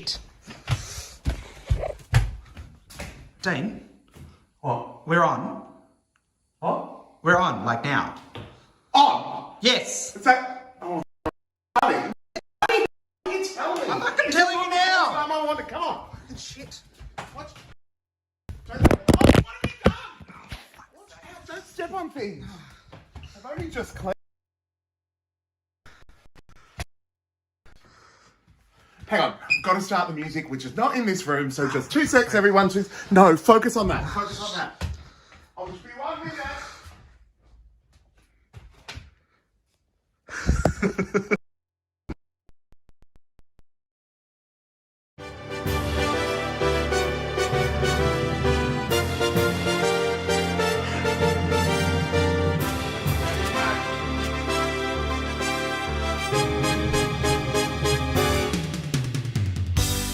Shit. Dean? What? We're on. What? We're on, like now. On? Yes! Is that... Oh, buddy. What are you telling me? I'm not going to tell you now! I want to come on. Shit. What? What have you done? Watch out, don't step on things. I've only just cleaned. Hang on, got to start the music, which is not in this room, so just 2 secs, everyone. No, focus on that. Focus on that. I'll just be 1 minute.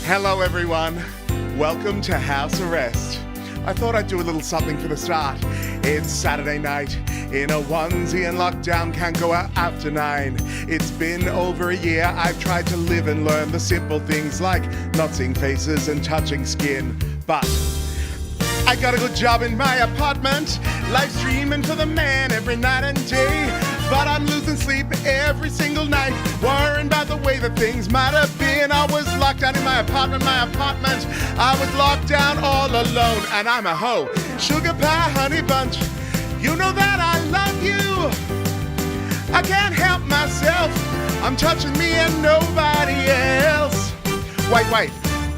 Hello everyone, welcome to House Arrest. I thought I'd do a little something for the start. It's Saturday night, in a onesie and lockdown, can't go out after 9. It's been over a year, I've tried to live and learn the simple things like not seeing faces and touching skin. But I got a good job in my apartment, live streaming for the man every night and day. But I'm losing sleep every single night, worrying about the way that things might have been. I was locked down in my apartment. I was locked down all alone, and I'm a hoe. Sugar pie, honey bunch, you know that I love you. I can't help myself, I'm touching me and nobody else. Wait.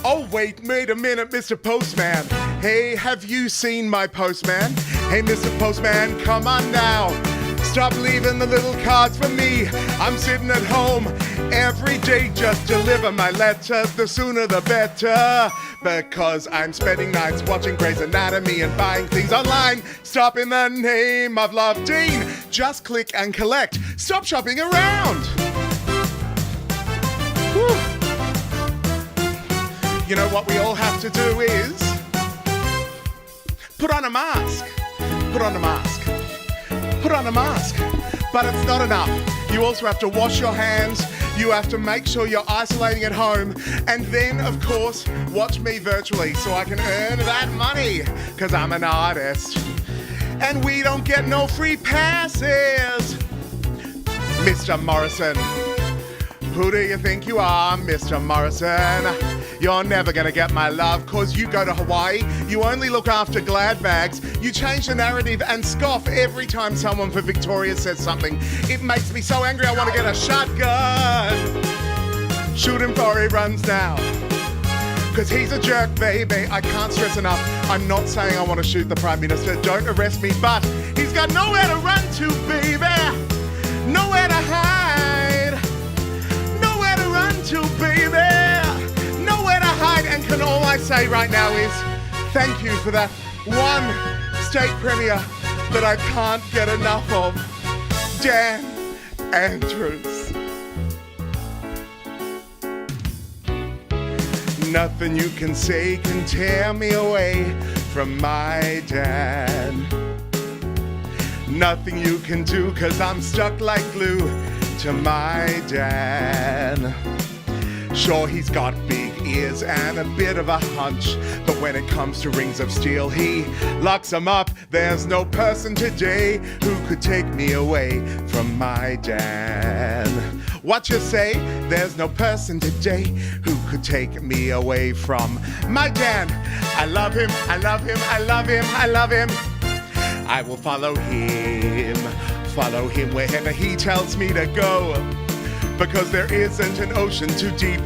Oh wait a minute, Mr. Postman. Hey, have you seen my postman? Hey, Mr. Postman, come on now. Stop leaving the little cards for me. I'm sitting at home every day, just deliver my letter. The sooner the better, because I'm spending nights watching Grey's Anatomy and buying things online. Stop in the name of love, Dean. Just click and collect. Stop shopping around. Whew. You know what we all have to do is put on a mask. Put on a mask. Put on a mask. But it's not enough. You also have to wash your hands. You have to make sure you're isolating at home. And then, of course, watch me virtually so I can earn that money. Because I'm an artist. And we don't get no free passes. Mr. Morrison. Who do you think you are, Mr. Morrison? You're never gonna get my love, cause you go to Hawaii, you only look after glad bags, you change the narrative and scoff every time someone for Victoria says something. It makes me so angry I wanna get a shotgun. Shoot him before he runs now. Cause he's a jerk, baby, I can't stress enough. I'm not saying I wanna shoot the Prime Minister, don't arrest me, but he's got nowhere to run to, baby. Nowhere to hide. Nowhere to run to, baby. And can all I say right now is thank you for that one state premiere that I can't get enough of, Dan Andrews. Nothing you can say can tear me away from my Dan. Nothing you can do, cause I'm stuck like glue to my Dan. Sure, he's got big ears and a bit of a hunch, but when it comes to rings of steel, he locks them up. There's no person today who could take me away from my Dan. What you say? There's no person today who could take me away from my Dan. I love him, I love him, I love him, I love him. I will follow him wherever he tells me to go. Because there isn't an ocean too deep,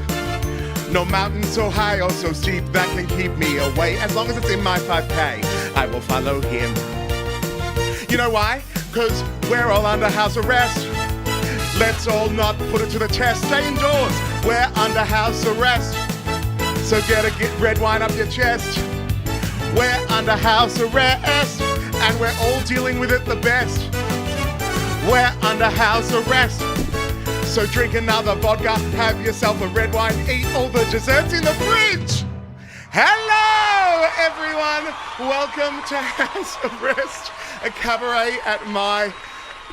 no mountain so high or so steep that can keep me away. As long as it's in my 5K, I will follow him. You know why? Cause we're all under house arrest. Let's all not put it to the test. Stay indoors, we're under house arrest. So get red wine up your chest. We're under house arrest, and we're all dealing with it the best. We're under house arrest. So drink another vodka, have yourself a red wine, eat all the desserts in the fridge. Hello, everyone. Welcome to House Arrest, a cabaret at my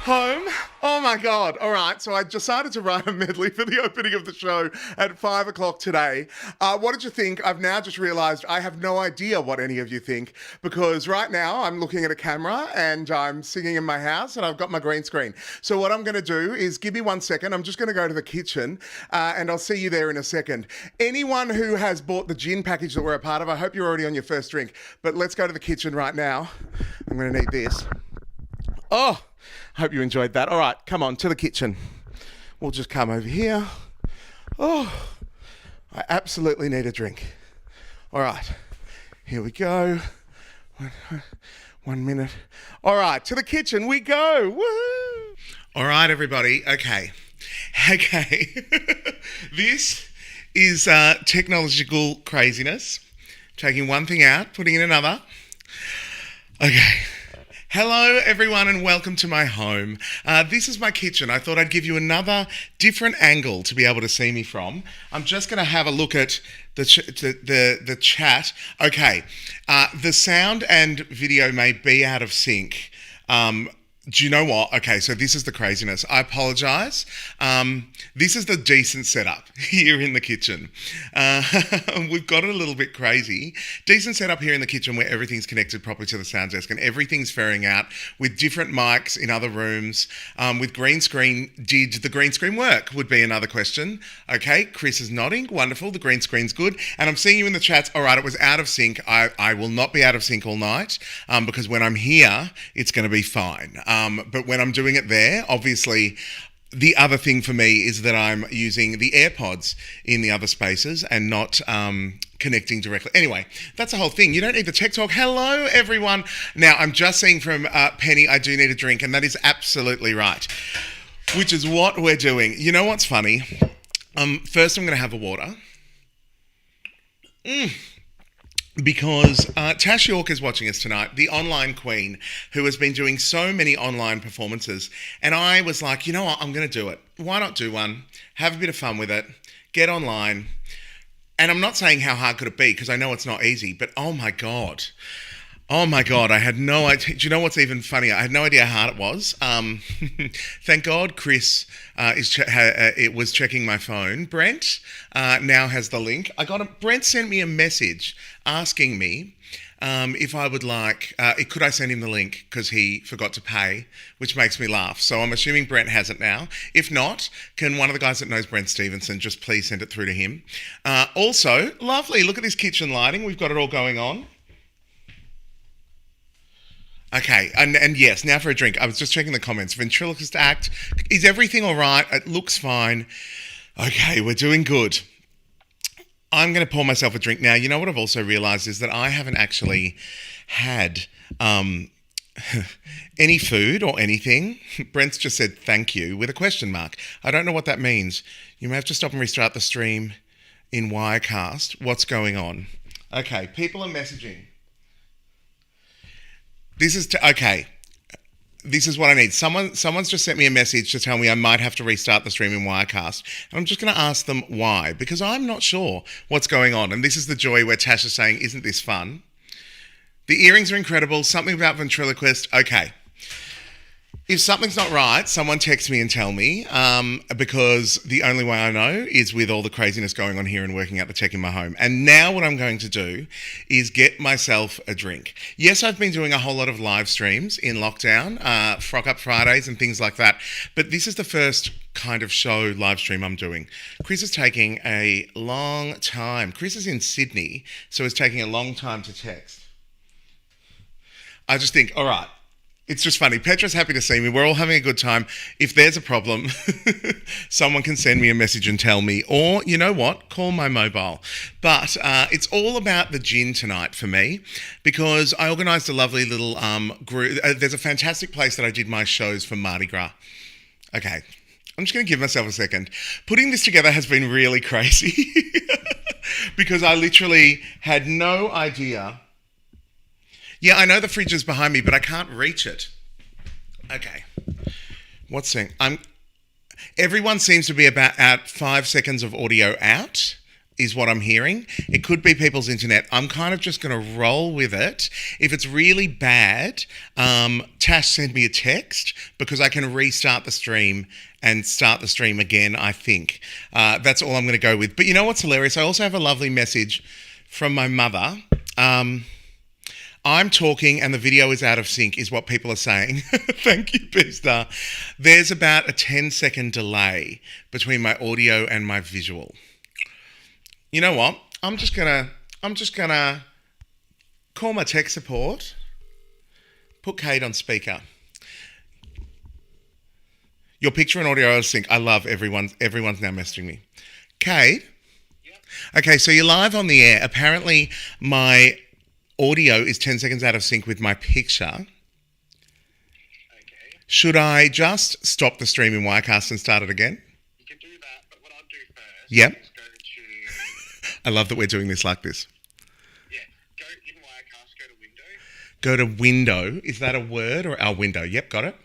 Home? Oh my God. All right. So I decided to write a medley for the opening of the show at 5 o'clock today. What did you think? I've now just realized I have no idea what any of you think, because right now I'm looking at a camera and I'm singing in my house and I've got my green screen. So what I'm going to do is give me 1 second. I'm just going to go to the kitchen and I'll see you there in a second. Anyone who has bought the gin package that we're a part of, I hope you're already on your first drink, but let's go to the kitchen right now. I'm going to need this. Oh, hope you enjoyed that. All right, come on, to the kitchen. We'll just come over here. Oh, I absolutely need a drink. All right, here we go. 1 minute. All right, to the kitchen we go. Woo! All right, everybody. Okay. This is technological craziness. Taking one thing out, putting in another. Okay. Hello everyone and welcome to my home. This is my kitchen. I thought I'd give you another different angle to be able to see me from. I'm just going to have a look at the chat. Okay, the sound and video may be out of sync. Do you know what? Okay, so this is the craziness. I apologise. This is the decent setup here in the kitchen. We've got it a little bit crazy. Decent setup here in the kitchen where everything's connected properly to the sound desk and everything's ferrying out with different mics in other rooms. With green screen, did the green screen work? Would be another question. Okay, Chris is nodding. Wonderful. The green screen's good. And I'm seeing you in the chats. All right, it was out of sync. I will not be out of sync all night because when I'm here, it's going to be fine. But when I'm doing it there, obviously, the other thing for me is that I'm using the AirPods in the other spaces and not connecting directly. Anyway, that's the whole thing. You don't need the tech talk. Hello, everyone. Now, I'm just seeing from Penny, I do need a drink, and that is absolutely right, which is what we're doing. You know what's funny? First, I'm going to have a water. Because Tash York is watching us tonight, the online queen, who has been doing so many online performances. And I was like, you know what, I'm going to do it. Why not do one? Have a bit of fun with it. Get online. And I'm not saying how hard could it be, because I know it's not easy. But oh my God, I had no idea. Do you know what's even funnier? I had no idea how hard it was. Thank God Chris it was checking my phone. Brent now has the link. Brent sent me a message asking me if I would like, could I send him the link because he forgot to pay, which makes me laugh. So I'm assuming Brent has it now. If not, can one of the guys that knows Brent Stevenson just please send it through to him? Also, lovely, look at this kitchen lighting. We've got it all going on. Okay, and yes, now for a drink. I was just checking the comments. Ventriloquist act. Is everything all right? It looks fine. Okay, we're doing good. I'm going to pour myself a drink now. You know what I've also realised is that I haven't actually had any food or anything. Brent's just said thank you with a question mark. I don't know what that means. You may have to stop and restart the stream in Wirecast. What's going on? Okay, people are messaging. Okay. This is what I need. Someone's just sent me a message to tell me I might have to restart the stream in Wirecast. And I'm just going to ask them why, because I'm not sure what's going on. And this is the joy where Tash is saying, isn't this fun? The earrings are incredible. Something about ventriloquist. Okay. If something's not right, someone text me and tell me, because the only way I know is with all the craziness going on here and working out the tech in my home. And now what I'm going to do is get myself a drink. Yes, I've been doing a whole lot of live streams in lockdown, Frock Up Fridays and things like that, but this is the first kind of show live stream I'm doing. Chris is taking a long time. Chris is in Sydney, so it's taking a long time to text. I just think, all right, it's just funny. Petra's happy to see me. We're all having a good time. If there's a problem, someone can send me a message and tell me. Or, you know what? Call my mobile. But it's all about the gin tonight for me because I organised a lovely little group. There's a fantastic place that I did my shows for Mardi Gras. Okay. I'm just going to give myself a second. Putting this together has been really crazy because I literally had no idea. Yeah, I know the fridge is behind me, but I can't reach it. Okay. What's saying? Everyone seems to be about at 5 seconds of audio out. is what I'm hearing. It could be people's internet. I'm kind of just going to roll with it. If it's really bad, Tash sent me a text because I can restart the stream and start the stream again, I think. That's all I'm going to go with. But you know what's hilarious? I also have a lovely message from my mother. I'm talking and the video is out of sync, is what people are saying. Thank you, B-Star. There's about a 10-second delay between my audio and my visual. You know what? I'm just gonna call my tech support. Put Kate on speaker. Your picture and audio out of sync. I love everyone's now messaging me. Kate? Yep. Okay, so you're live on the air. Apparently my audio is 10 seconds out of sync with my picture. Okay. Should I just stop the stream in Wirecast and start it again? You can do that, but what I'll do first yep. is go to... I love that we're doing this like this. Yeah, go in Wirecast, go to Window. Go to Window. Is that a word or our window? Yep, got it. Yep.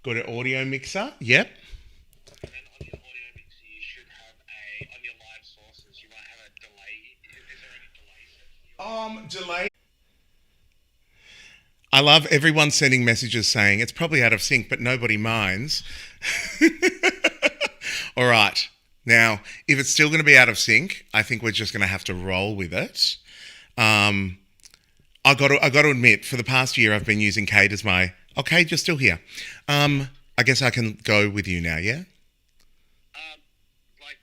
And go to Audio Mixer. Yep. And then on your audio mixer, you should have on your live sources, you might have a delay. Is there any delay? Delay. I love everyone sending messages saying it's probably out of sync, but nobody minds. All right. Now, if it's still going to be out of sync, I think we're just going to have to roll with it. I got to admit, for the past year, I've been using Kate as my... Oh, Kate, you're still here. I guess I can go with you now, yeah?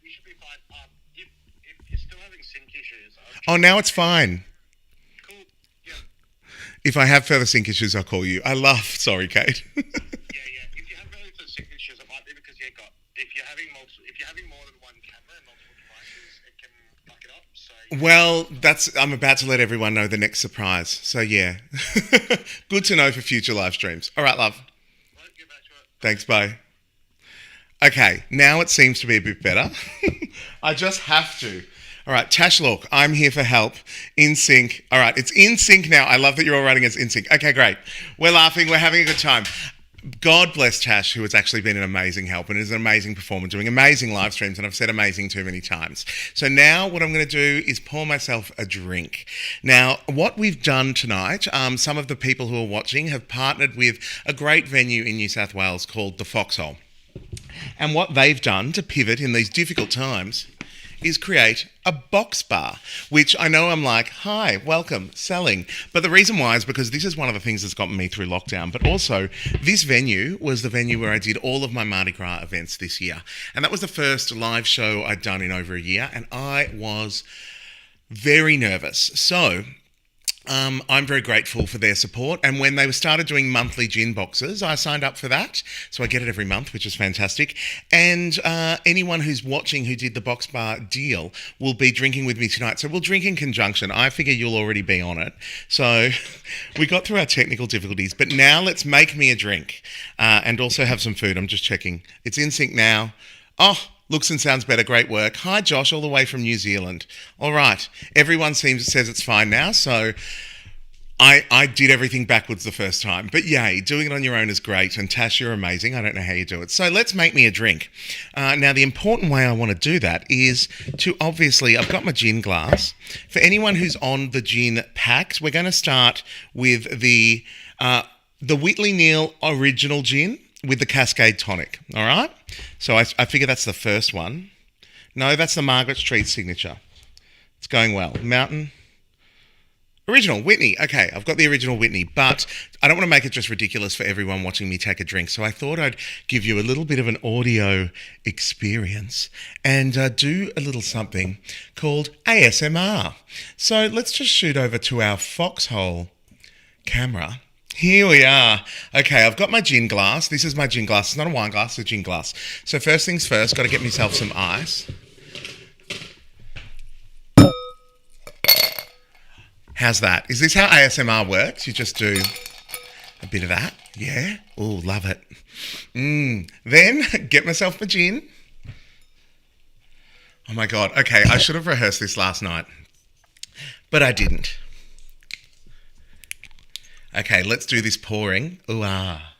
We should be fine. If you're still having sync issues... Oh, now it's fine. Cool, yeah. If I have further sync issues, I'll call you. Sorry, Kate. Yeah. If you have further sync issues, it might be because if you're having more than one camera and multiple devices, it can fuck it up. So well, I'm about to let everyone know the next surprise. So yeah, good to know for future live streams. All right, love. Right, get back to it. Thanks, bye. Okay, now it seems to be a bit better. I just have to. All right, Tash, look, I'm here for help. In sync. All right, it's in sync now. I love that you're all writing as in sync. Okay, great. We're laughing. We're having a good time. God bless Tash, who has actually been an amazing help and is an amazing performer, doing amazing live streams, and I've said amazing too many times. So now what I'm going to do is pour myself a drink. Now, what we've done tonight, some of the people who are watching have partnered with a great venue in New South Wales called the Foxhole. And what they've done to pivot in these difficult times is create a box bar, which I know I'm like, hi, welcome, selling. But the reason why is because this is one of the things that's gotten me through lockdown. But also, this venue was the venue where I did all of my Mardi Gras events this year. And that was the first live show I'd done in over a year. And I was very nervous. So I'm very grateful for their support. And when they started doing monthly gin boxes, I signed up for that. So I get it every month, which is fantastic. And anyone who's watching who did the box bar deal will be drinking with me tonight. So we'll drink in conjunction. I figure you'll already be on it. So we got through our technical difficulties. But now let's make me a drink and also have some food. I'm just checking. It's in sync now. Oh, looks and sounds better. Great work. Hi, Josh, all the way from New Zealand. All right. Everyone says it's fine now. So I did everything backwards the first time. But yay, doing it on your own is great. And Tash, you're amazing. I don't know how you do it. So let's make me a drink. Now, the important way I want to do that is to obviously, I've got my gin glass. For anyone who's on the gin packs, we're going to start with the Whitley Neal original gin with the Cascade tonic. All right? So I figure that's the first one. No, that's the Margaret Street signature. It's going well. Mountain. Original, Whitney. Okay, I've got the original Whitney, but I don't want to make it just ridiculous for everyone watching me take a drink. So I thought I'd give you a little bit of an audio experience and do a little something called ASMR. So let's just shoot over to our Foxhole camera. Here we are. Okay, I've got my gin glass. This is my gin glass. It's not a wine glass, it's a gin glass. So first things first, got to get myself some ice. How's that? Is this how ASMR works? You just do a bit of that. Yeah? Oh, love it. Then get myself my gin. Oh my God. Okay, I should have rehearsed this last night, but I didn't. Okay, let's do this pouring. Ooh, ah.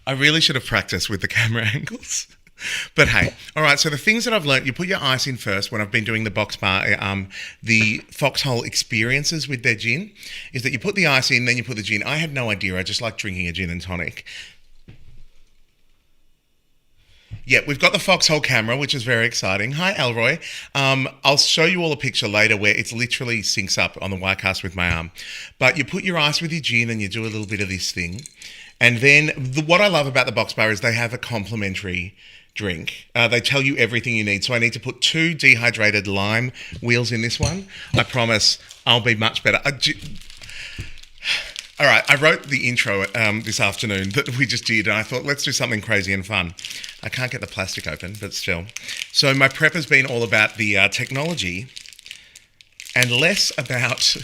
I really should have practiced with the camera angles. But hey, all right, so the things that I've learned, you put your ice in first when I've been doing the box bar, the Foxhole experiences with their gin, is that you put the ice in, then you put the gin. I had no idea. I just like drinking a gin and tonic. Yeah, we've got the Foxhole camera, which is very exciting. Hi, Elroy. I'll show you all a picture later where it's literally syncs up on the Ycast with my arm. But you put your ice with your gin and you do a little bit of this thing. And then what I love about the box bar is they have a complimentary drink. They tell you everything you need. So I need to put 2 dehydrated lime wheels in this one. I promise I'll be much better. All right, I wrote the intro this afternoon that we just did, and I thought, let's do something crazy and fun. I can't get the plastic open, but still. So my prep has been all about the technology and less about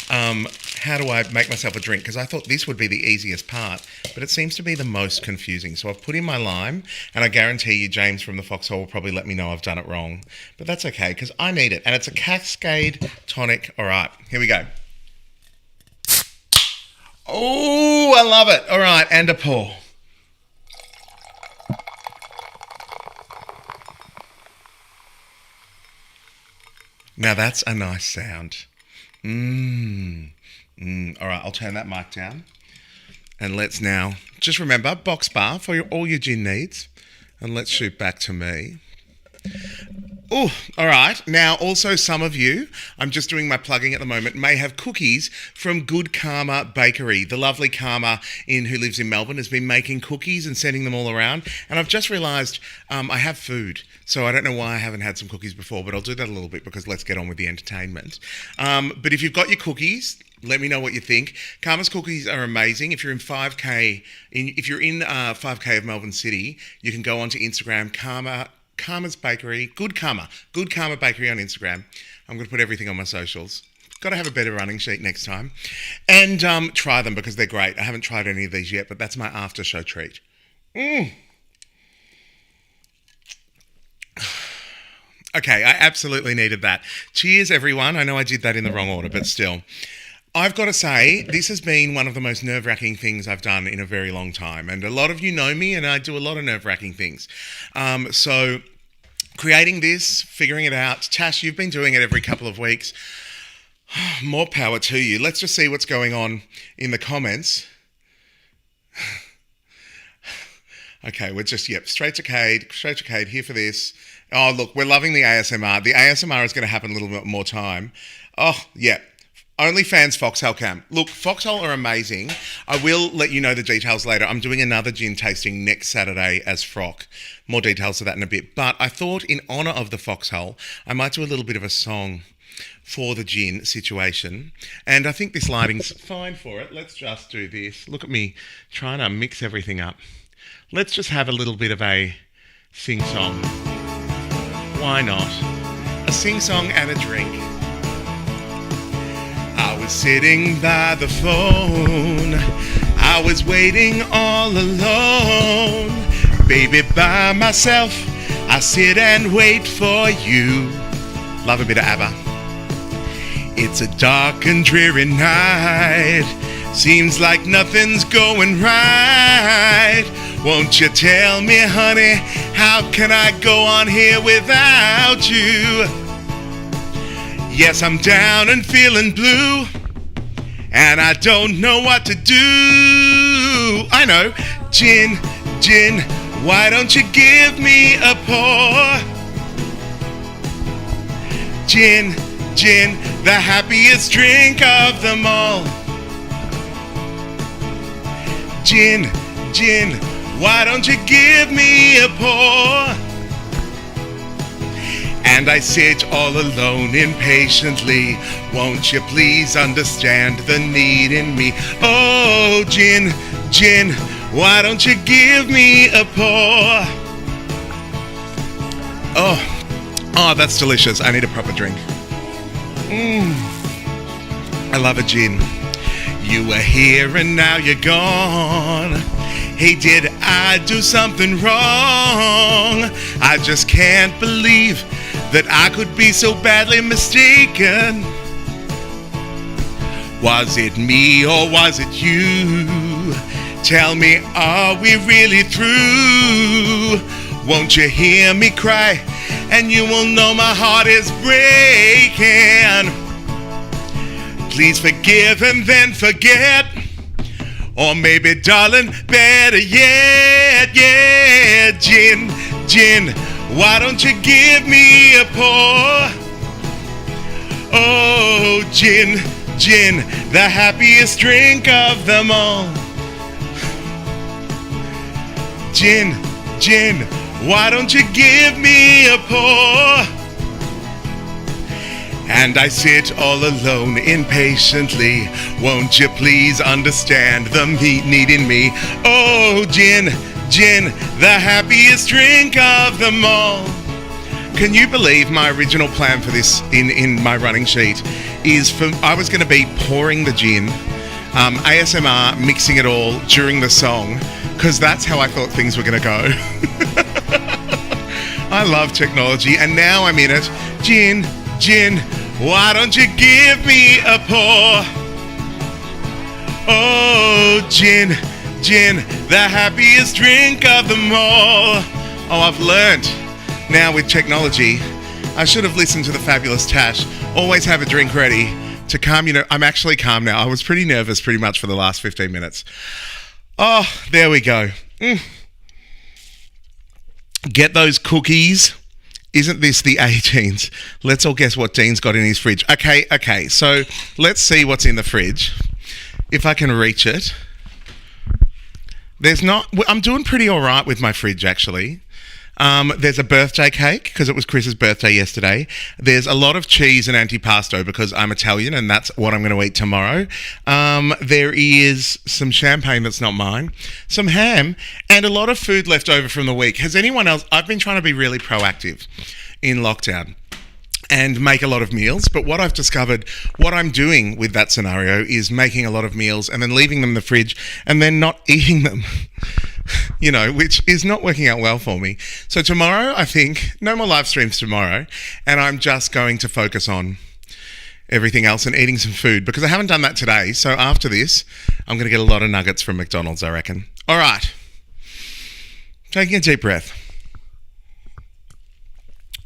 how do I make myself a drink, because I thought this would be the easiest part, but it seems to be the most confusing. So I've put in my lime, and I guarantee you James from the Foxhole will probably let me know I've done it wrong. But that's okay, because I need it, and it's a Cascade tonic. All right, here we go. Oh, I love it. All right, and a pour. Now that's a nice sound. All right, I'll turn that mic down. And let's now just remember, box bar for all your gin needs. And let's shoot back to me. Oh, all right. Now, also some of you, I'm just doing my plugging at the moment, may have cookies from Good Karma Bakery. The lovely Karma who lives in Melbourne has been making cookies and sending them all around. And I've just realised I have food. So I don't know why I haven't had some cookies before, but I'll do that a little bit because let's get on with the entertainment. But if you've got your cookies, let me know what you think. Karma's cookies are amazing. If you're in 5K, if you're in 5K of Melbourne City, you can go onto Instagram, Karma's Bakery, Good Karma Bakery on Instagram. I'm going to put everything on my socials. Got to have a better running sheet next time. And try them because they're great. I haven't tried any of these yet, but that's my after show treat. Okay, I absolutely needed that. Cheers, everyone. I know I did that in the wrong order, but still. I've got to say, this has been one of the most nerve-wracking things I've done in a very long time. And a lot of you know me, and I do a lot of nerve-wracking things. So creating this, figuring it out. Tash, you've been doing it every couple of weeks. More power to you. Let's just see what's going on in the comments. Okay, we're just, straight to Cade, here for this. Oh, look, we're loving the ASMR. The ASMR is going to happen a little bit more time. Oh, yeah. OnlyFans Foxhole Cam. Look, Foxhole are amazing. I will let you know the details later. I'm doing another gin tasting next Saturday as Frock. More details of that in a bit. But I thought in honour of the Foxhole, I might do a little bit of a song for the gin situation. And I think this lighting's fine for it. Let's just do this. Look at me trying to mix everything up. Let's just have a little bit of a sing-song. Why not? A sing-song and a drink. I was sitting by the phone. I was waiting all alone. Baby, by myself, I sit and wait for you. Love a bit of ABBA. It's a dark and dreary night. Seems like nothing's going right. Won't you tell me, honey, how can I go on here without you? Yes, I'm down and feeling blue, and I don't know what to do. I know, gin, why don't you give me a pour? Gin, the happiest drink of them all. Gin, why don't you give me a pour? And I sit all alone impatiently. Won't you please understand the need in me? Oh, gin, why don't you give me a pour? Oh, that's delicious. I need a proper drink. I love a gin. You were here and now you're gone. Hey, did I do something wrong? I just can't believe that I could be so badly mistaken. Was it me or was it you? Tell me, are we really through? Won't you hear me cry? And you will know my heart is breaking. Please forgive and then forget. Or maybe, darling, better yet, yeah, gin, gin, why don't you give me a pour? Oh, gin, gin, the happiest drink of them all. Gin, gin, why don't you give me a pour? And I sit all alone impatiently. Won't you please understand the need in me? Oh, gin, gin, the happiest drink of them all. Can you believe my original plan for this in my running sheet is I was going to be pouring the gin, ASMR, mixing it all during the song, because that's how I thought things were going to go. I love technology, and now I'm in it. Gin, gin, why don't you give me a pour? Oh, gin, gin, the happiest drink of them all. Oh, I've learned now with technology. I should have listened to the fabulous Tash. Always have a drink ready to calm. You know, I'm actually calm now. I was pretty nervous pretty much for the last 15 minutes. Oh, there we go. Get those cookies. Isn't this the A-Teens? Let's all guess what Dean's got in his fridge. Okay, so let's see what's in the fridge. If I can reach it. I'm doing pretty all right with my fridge, actually. There's a birthday cake, because it was Chris's birthday yesterday. There's a lot of cheese and antipasto, because I'm Italian, and that's what I'm going to eat tomorrow. There is some champagne that's not mine, some ham, and a lot of food left over from the week. Has anyone else... I've been trying to be really proactive in lockdown and make a lot of meals, but what I've discovered, what I'm doing with that scenario is making a lot of meals and then leaving them in the fridge and then not eating them. You know, which is not working out well for me. So tomorrow, I think, no more live streams tomorrow, and I'm just going to focus on everything else and eating some food, because I haven't done that today. So after this, I'm going to get a lot of nuggets from McDonald's, I reckon. All right. Taking a deep breath.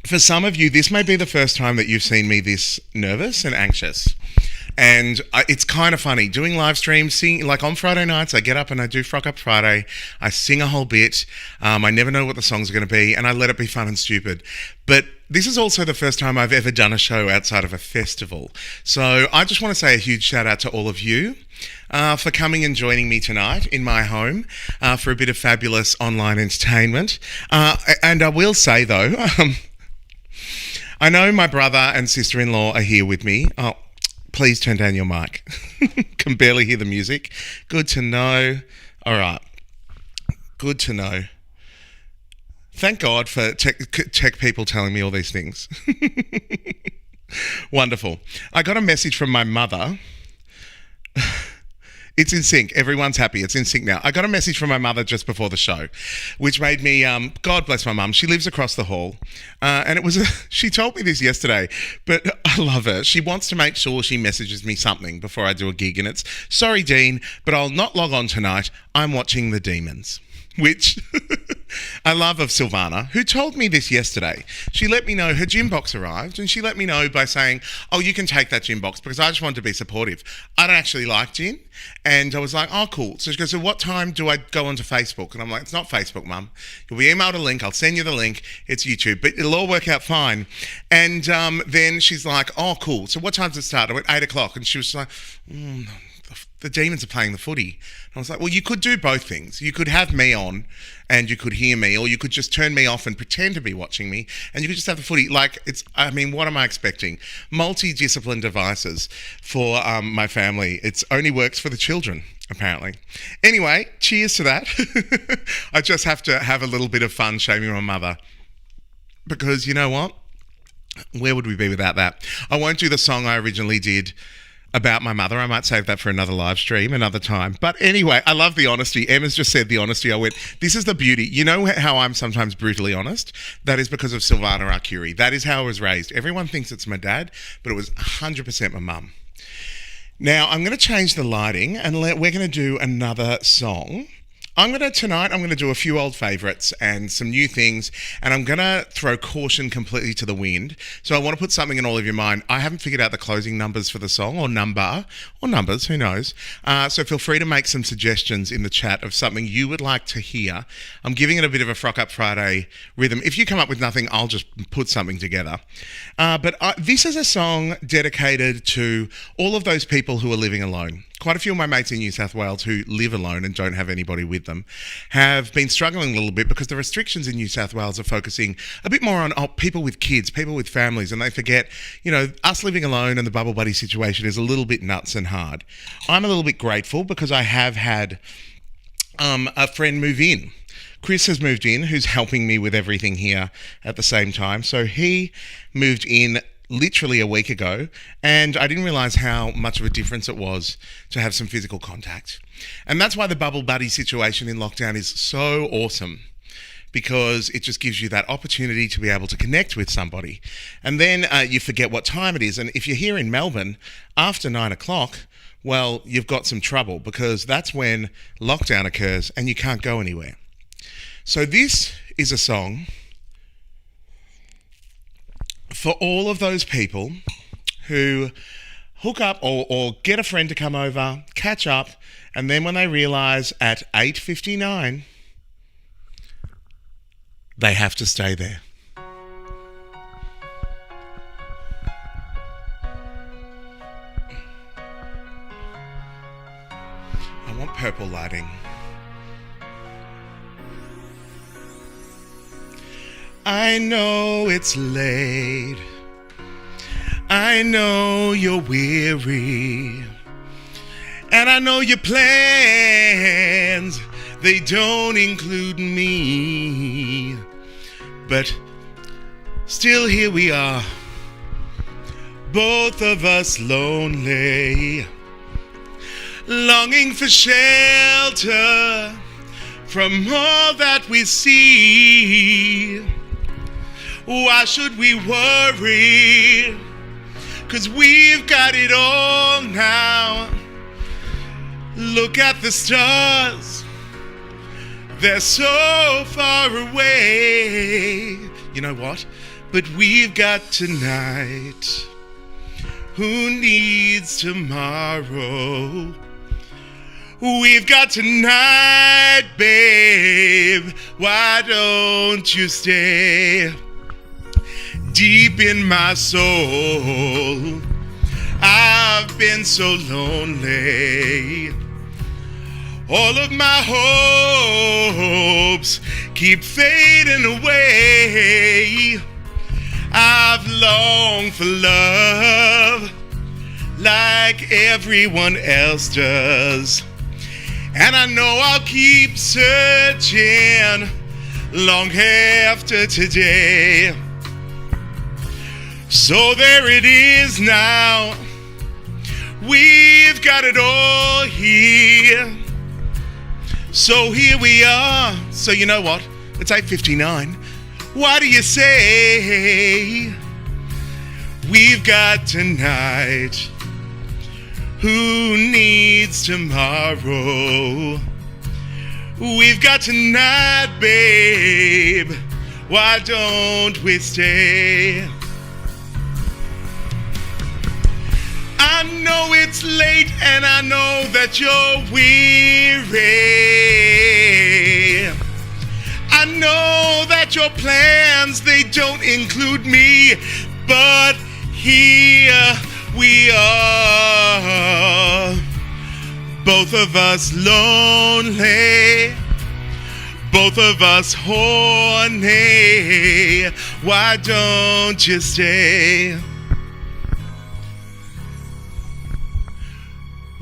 For some of you, this may be the first time that you've seen me this nervous and anxious. And it's kind of funny doing live streams, singing, like on Friday nights, I get up and I do Frock Up Friday. I sing a whole bit. I never know what the songs are going to be, and I let it be fun and stupid. But this is also the first time I've ever done a show outside of a festival. So I just want to say a huge shout out to all of you for coming and joining me tonight in my home for a bit of fabulous online entertainment. And I will say though, I know my brother and sister-in-law are here with me. Oh, please turn down your mic. Can barely hear the music. Good to know. All right. Good to know. Thank God for tech people telling me all these things. Wonderful. I got a message from my mother. It's in sync. Everyone's happy. It's in sync now. I got a message from my mother just before the show, which made me, God bless my mum. She lives across the hall. And it was, she told me this yesterday, but I love her. She wants to make sure she messages me something before I do a gig. And it's, sorry, Dean, but I'll not log on tonight. I'm watching The Demons. Which I love of Silvana, who told me this yesterday. She let me know her gym box arrived, and she let me know by saying, oh, you can take that gym box, because I just wanted to be supportive. I don't actually like gin. And I was like, oh, cool. So she goes, so what time do I go onto Facebook? And I'm like, it's not Facebook, Mum. You'll be emailed a link. I'll send you the link. It's YouTube, but it'll all work out fine. And then she's like, oh, cool. So what time does it start? I went 8 o'clock. And she was like, the Demons are playing the footy. And I was like, well, you could do both things. You could have me on and you could hear me, or you could just turn me off and pretend to be watching me, and you could just have the footy. Like, it's, I mean, what am I expecting? Multi-discipline devices for my family. It only works for the children, apparently. Anyway, cheers to that. I just have to have a little bit of fun shaming my mother, because you know what? Where would we be without that? I won't do the song I originally did about my mother. I might save that for another live stream, another time. But anyway, I love the honesty. Emma's just said the honesty. I went, this is the beauty. You know how I'm sometimes brutally honest? That is because of Silvana Arcuri. That is how I was raised. Everyone thinks it's my dad, but it was 100% my mum. Now, I'm going to change the lighting and we're going to do another song. Tonight I'm going to do a few old favourites and some new things, and I'm going to throw caution completely to the wind. So I want to put something in all of your mind. I haven't figured out the closing numbers for the song, or numbers, who knows. So feel free to make some suggestions in the chat of something you would like to hear. I'm giving it a bit of a Frock Up Friday rhythm. If you come up with nothing, I'll just put something together. This is a song dedicated to all of those people who are living alone. Quite a few of my mates in New South Wales who live alone and don't have anybody with them have been struggling a little bit because the restrictions in New South Wales are focusing a bit more on people with kids, people with families, and they forget, us living alone and the bubble buddy situation is a little bit nuts and hard. I'm a little bit grateful because I have had a friend move in. Chris has moved in, who's helping me with everything here at the same time. So he moved in literally a week ago, and I didn't realise how much of a difference it was to have some physical contact. And that's why the bubble buddy situation in lockdown is so awesome, because it just gives you that opportunity to be able to connect with somebody. And then you forget what time it is. And if you're here in Melbourne after 9 o'clock, well, you've got some trouble, because that's when lockdown occurs and you can't go anywhere. So this is a song for all of those people who hook up or get a friend to come over, catch up, and then when they realise at 8:59 they have to stay there. I want purple lighting. I know it's late. I know you're weary. And I know your plans, they don't include me. But still here we are, both of us lonely, longing for shelter from all that we see. Why should we worry? 'Cause we've got it all now. Look at the stars, they're so far away. You know what? But we've got tonight. Who needs tomorrow? We've got tonight, babe. Why don't you stay? Deep in my soul, I've been so lonely. All of my hopes keep fading away. I've longed for love like everyone else does, and I know I'll keep searching long after today. So there it is now, we've got it all here. So here we are. So you know what? It's 8:59. What do you say? We've got tonight. Who needs tomorrow? We've got tonight, babe. Why don't we stay? I know it's late and I know that you're weary. I know that your plans, they don't include me, but here we are, both of us lonely, both of us horny. Why don't you stay?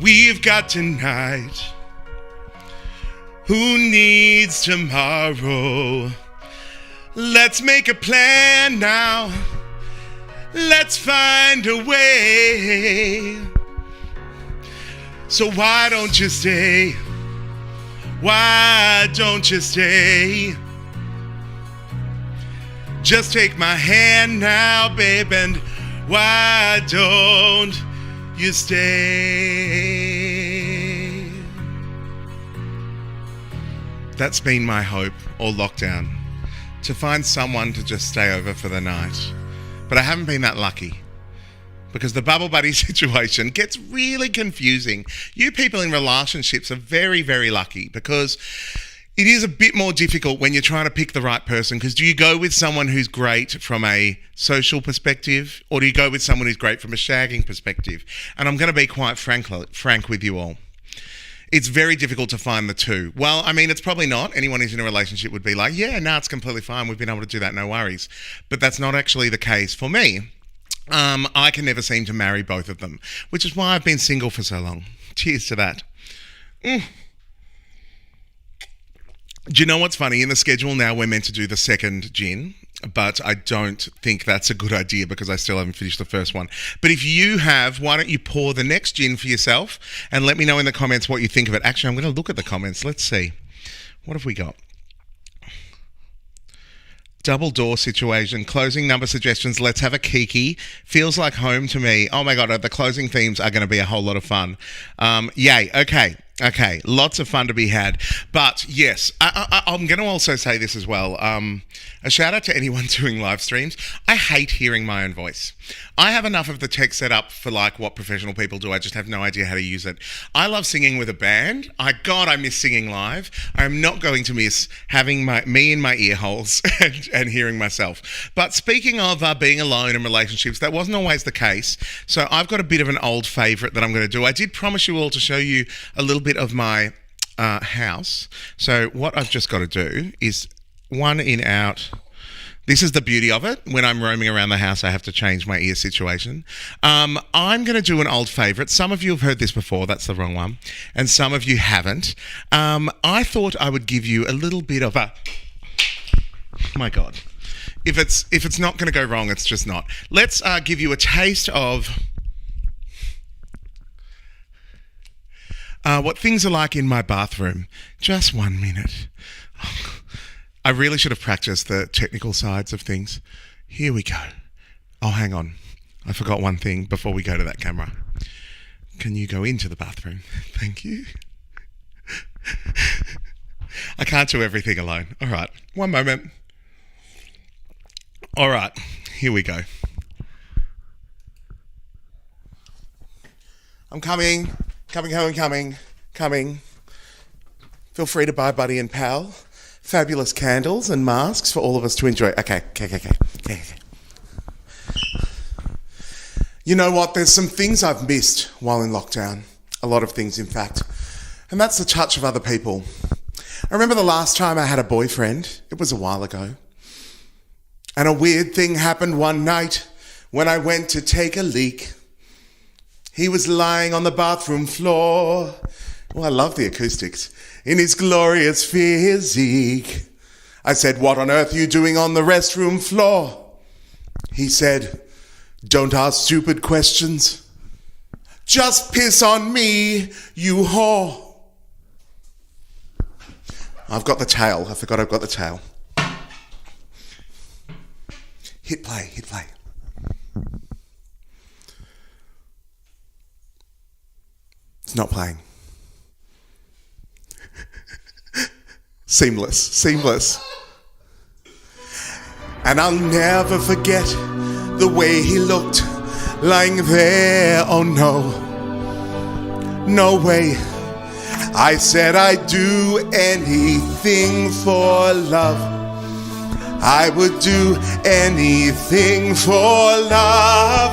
We've got tonight. Who needs tomorrow? Let's make a plan now. Let's find a way. So why don't you stay? Why don't you stay? Just take my hand now, babe, and why don't you stay. That's been my hope all lockdown, to find someone to just stay over for the night. But I haven't been that lucky, because the bubble buddy situation gets really confusing. You people in relationships are very, very lucky, because it is a bit more difficult when you're trying to pick the right person, because do you go with someone who's great from a social perspective, or do you go with someone who's great from a shagging perspective? And I'm going to be quite frank with you all. It's very difficult to find the two. Well, I mean, it's probably not. Anyone who's in a relationship would be like, yeah, no, it's completely fine. We've been able to do that, no worries. But that's not actually the case for me. I can never seem to marry both of them, which is why I've been single for so long. Cheers to that. Do you know what's funny? In the schedule now, we're meant to do the second gin, but I don't think that's a good idea because I still haven't finished the first one. But if you have, why don't you pour the next gin for yourself and let me know in the comments what you think of it. Actually, I'm going to look at the comments. Let's see. What have we got? Double door situation, closing number suggestions, let's have a kiki. Feels like home to me. Oh my God, the closing themes are going to be a whole lot of fun. Yay, okay, lots of fun to be had. But yes, I'm going to also say this as well. A shout out to anyone doing live streams. I hate hearing my own voice. I have enough of the tech set up for like what professional people do. I just have no idea how to use it. I love singing with a band. God, I miss singing live. I am not going to miss having me in my ear holes and hearing myself. But speaking of being alone in relationships, that wasn't always the case. So I've got a bit of an old favourite that I'm going to do. I did promise you all to show you a little bit of my house. So what I've just got to do is one in out. This is the beauty of it. When I'm roaming around the house, I have to change my ear situation. I'm going to do an old favourite. Some of you have heard this before. That's the wrong one. And some of you haven't. I thought I would give you a little bit of a... My God. If it's not going to go wrong, it's just not. Let's give you a taste of what things are like in my bathroom. Just 1 minute. I really should have practiced the technical sides of things. Here we go. Oh, hang on. I forgot one thing before we go to that camera. Can you go into the bathroom? Thank you. I can't do everything alone. All right. One moment. All right. Here we go. I'm coming. Coming. Feel free to buy Buddy and Pal. Fabulous candles and masks for all of us to enjoy. Okay. You know what? There's some things I've missed while in lockdown. A lot of things, in fact. And that's the touch of other people. I remember the last time I had a boyfriend. It was a while ago. And a weird thing happened one night when I went to take a leak. He was lying on the bathroom floor. Oh, I love the acoustics. In his glorious physique. I said, what on earth are you doing on the restroom floor? He said, don't ask stupid questions. Just piss on me, you whore. I've got the tail. I forgot I've got the tail. Hit play. It's not playing. Seamless. And I'll never forget the way he looked lying there. Oh no way. I said I'd do anything for love. I would do anything for love.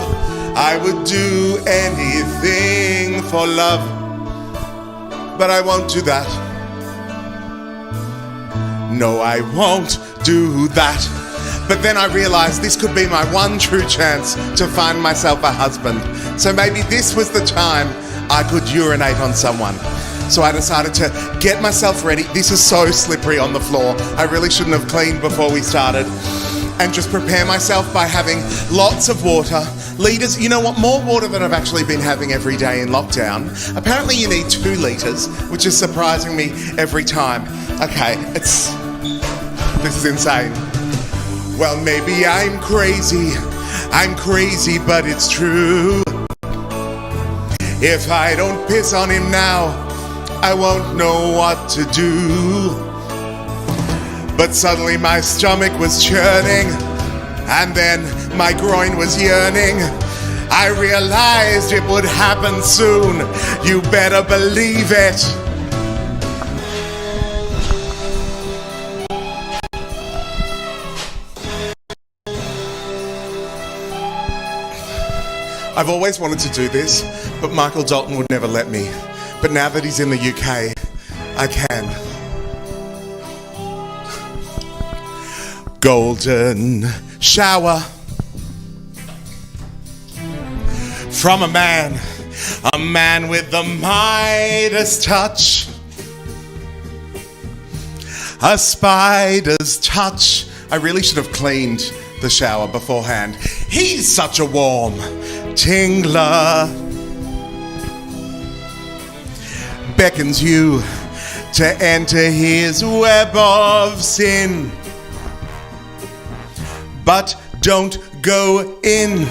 I would do anything for love. But I won't do that. No, I won't do that. But then I realized this could be my one true chance to find myself a husband. So maybe this was the time I could urinate on someone. So I decided to get myself ready. This is so slippery on the floor. I really shouldn't have cleaned before we started. And just prepare myself by having lots of water. Liters, you know what, more water than I've actually been having every day in lockdown. Apparently you need 2 liters, which is surprising me every time. Okay, this is insane. Well, maybe I'm crazy, but it's true. If I don't piss on him now, I won't know what to do. But suddenly my stomach was churning, and then my groin was yearning. I realized it would happen soon. You better believe it. I've always wanted to do this, but Michael Dalton would never let me. But now that he's in the UK, I can. Golden shower from a man with the Midas touch, a spider's touch. I really should have cleaned the shower beforehand. He's such a warm tingler, beckons you to enter his web of sin, but don't go in.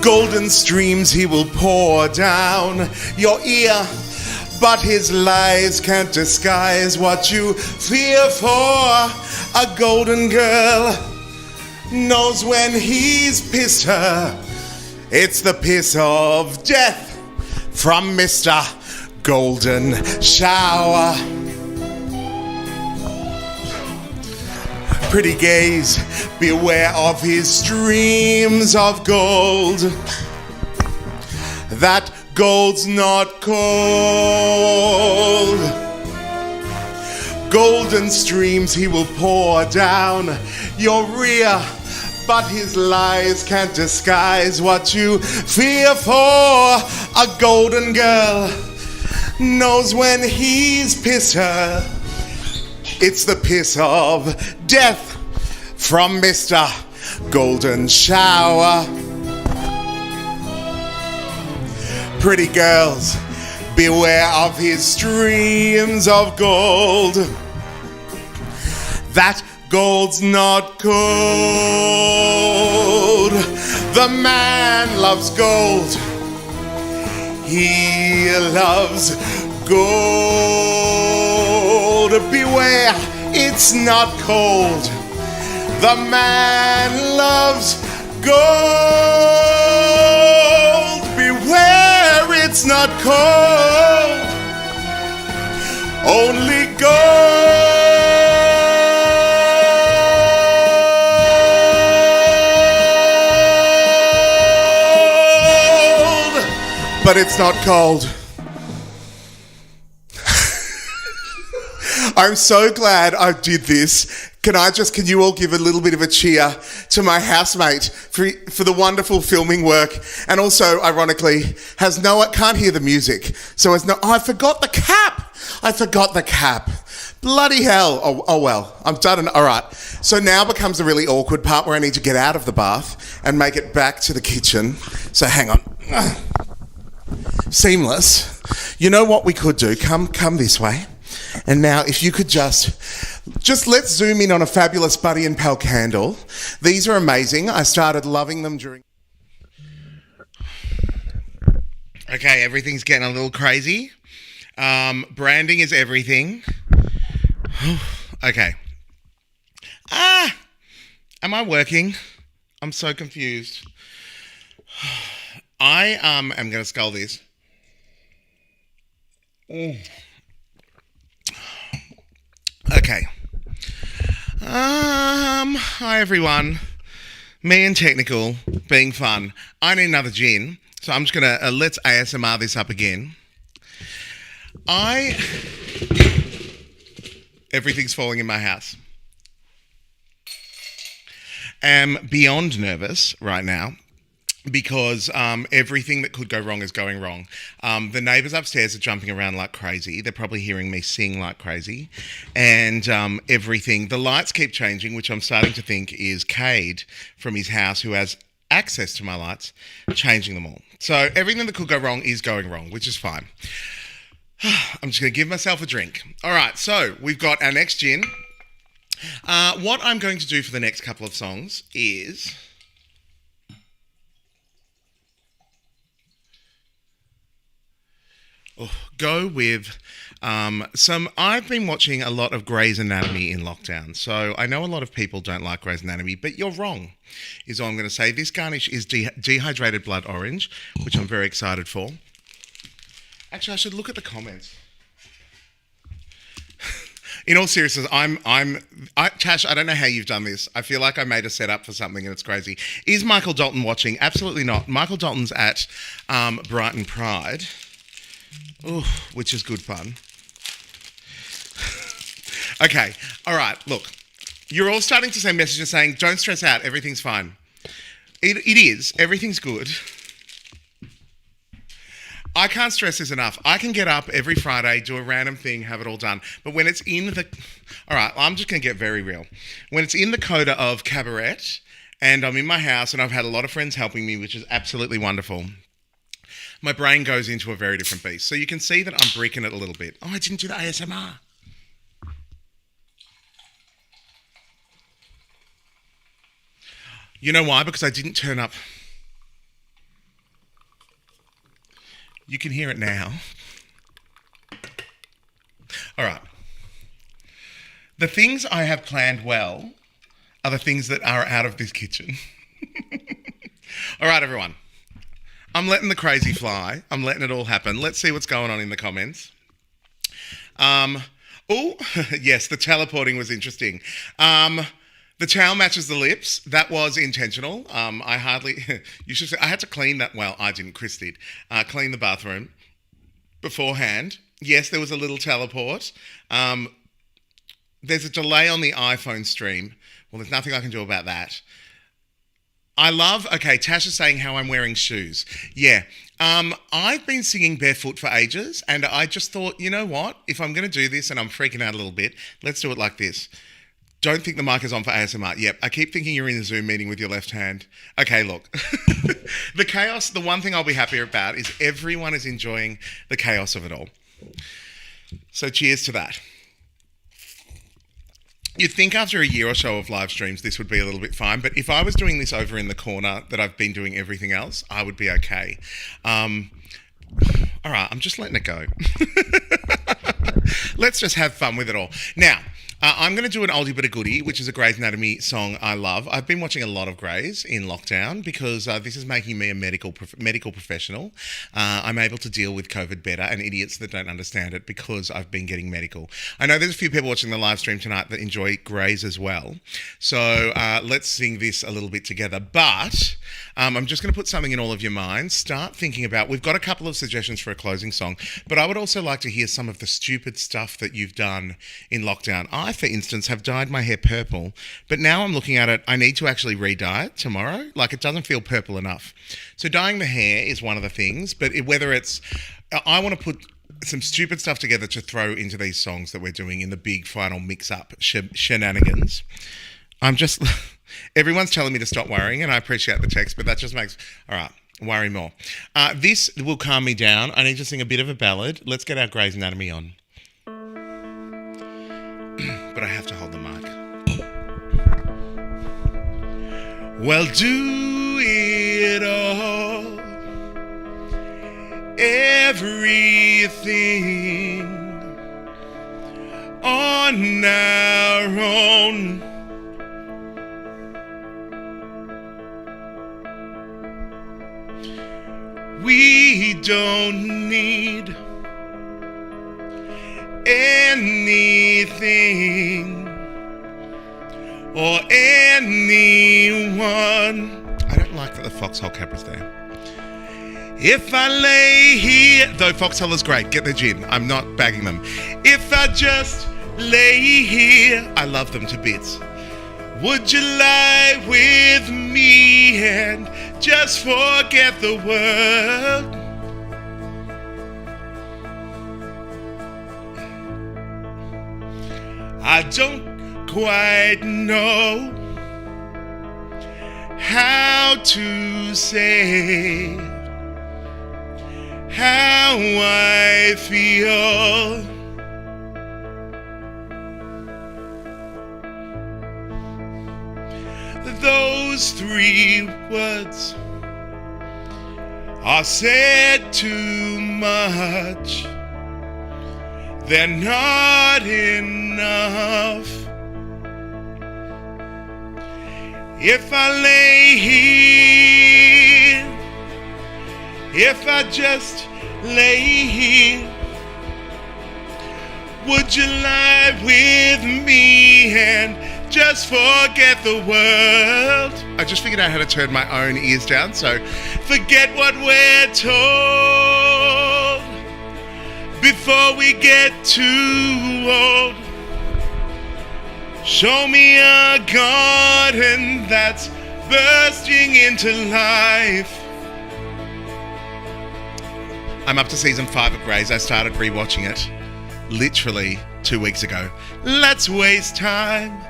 Golden streams he will pour down your ear, but his lies can't disguise what you fear for. A golden girl knows when he's pissed her. It's the piss of death from Mr. Golden Shower. Pretty gaze, beware of his streams of gold. That gold's not cold. Golden streams he will pour down your rear, but his lies can't disguise what you fear for. A golden girl knows when he's pissed her. It's the piss of death from Mr. Golden Shower. Pretty girls, beware of his streams of gold. That gold's not cold. The man loves gold. He loves gold. Beware, it's not cold. The man loves gold. Beware, it's not cold. Only gold. But it's not cold. I'm so glad I did this. Can you all give a little bit of a cheer to my housemate for the wonderful filming work, and also, ironically, can't hear the music, so I forgot the cap. Bloody hell. Oh well, I'm done. All right. So now becomes the really awkward part where I need to get out of the bath and make it back to the kitchen. So hang on. Seamless. You know what we could do? Come this way. And now if you could just let's zoom in on a fabulous Buddy and Pal candle. These are amazing. I started loving them during... Okay, everything's getting a little crazy. Branding is everything. Okay. Am I working? I'm so confused. I am going to scull this. Okay. Hi everyone. Me and technical being fun. I need another gin, so I'm just gonna let's ASMR this up again. Everything's falling in my house. Am beyond nervous right now, because everything that could go wrong is going wrong. The neighbours upstairs are jumping around like crazy. They're probably hearing me sing like crazy. And the lights keep changing, which I'm starting to think is Cade from his house, who has access to my lights, changing them all. So everything that could go wrong is going wrong, which is fine. I'm just going to give myself a drink. All right, so we've got our next gin. What I'm going to do for the next couple of songs is... go with I've been watching a lot of Grey's Anatomy in lockdown, so I know a lot of people don't like Grey's Anatomy, but you're wrong, is all I'm going to say. This garnish is dehydrated blood orange, which I'm very excited for. Actually, I should look at the comments. In all seriousness, Tash, I don't know how you've done this. I feel like I made a setup for something and it's crazy. Is Michael Dalton watching? Absolutely not. Michael Dalton's at Brighton Pride, which is good fun. Okay, all right, look. You're all starting to send messages saying, don't stress out, everything's fine. It is. Everything's good. I can't stress this enough. I can get up every Friday, do a random thing, have it all done. But when it's in the... All right, I'm just going to get very real. When it's in the coda of Cabaret, and I'm in my house, and I've had a lot of friends helping me, which is absolutely wonderful, my brain goes into a very different beast. So you can see that I'm breaking it a little bit. Oh, I didn't do the ASMR. You know why? Because I didn't turn up... You can hear it now. All right. The things I have planned well are the things that are out of this kitchen. All right, everyone. I'm letting the crazy fly. I'm letting it all happen. Let's see what's going on in the comments. Yes, the teleporting was interesting. The towel matches the lips. That was intentional. I had to clean that. Well, I didn't. Chris did. Clean the bathroom beforehand. Yes, there was a little teleport. There's a delay on the iPhone stream. Well, there's nothing I can do about that. Okay, Tash is saying how I'm wearing shoes. Yeah. I've been singing barefoot for ages, and I just thought, you know what? If I'm going to do this and I'm freaking out a little bit, let's do it like this. Don't think the mic is on for ASMR. Yep, I keep thinking you're in a Zoom meeting with your left hand. Okay, look. The chaos, the one thing I'll be happier about is everyone is enjoying the chaos of it all. So cheers to that. You'd think after a year or so of live streams, this would be a little bit fine. But if I was doing this over in the corner that I've been doing everything else, I would be okay. All right, I'm just letting it go. Let's just have fun with it all. Now, I'm going to do an oldie but a goodie, which is a Grey's Anatomy song I love. I've been watching a lot of Grey's in lockdown because this is making me a medical professional. I'm able to deal with COVID better and idiots that don't understand it because I've been getting medical. I know there's a few people watching the live stream tonight that enjoy Grey's as well. So let's sing this a little bit together. But I'm just going to put something in all of your minds. Start thinking about, we've got a couple of suggestions for a closing song, but I would also like to hear some of the stupid stuff that you've done in lockdown. I, for instance, have dyed my hair purple, but now I'm looking at it, I need to actually re-dye it tomorrow. Like, it doesn't feel purple enough. So dyeing the hair is one of the things, but I want to put some stupid stuff together to throw into these songs that we're doing in the big final mix-up shenanigans. Everyone's telling me to stop worrying, and I appreciate the text, but that just makes... All right, worry more. This will calm me down. I need to sing a bit of a ballad. Let's get our Grey's Anatomy on. But I have to hold the mic. Well, do it all, everything on our own. We don't need anything or anyone. I don't like that the foxhole camera's there. If I lay here, though foxhole is great, get the gin, I'm not bagging them. If I just lay here, I love them to bits. Would you lie with me and just forget the world? I don't quite know how to say how I feel. Those three words are said too much. They're not enough. If I lay here, if I just lay here, would you lie with me and just forget the world? I just figured out how to turn my own ears down, so forget what we're told before we get too old. Show me a garden that's bursting into life. I'm up to season 5 of Grey's. I started rewatching it literally 2 weeks ago. Let's waste time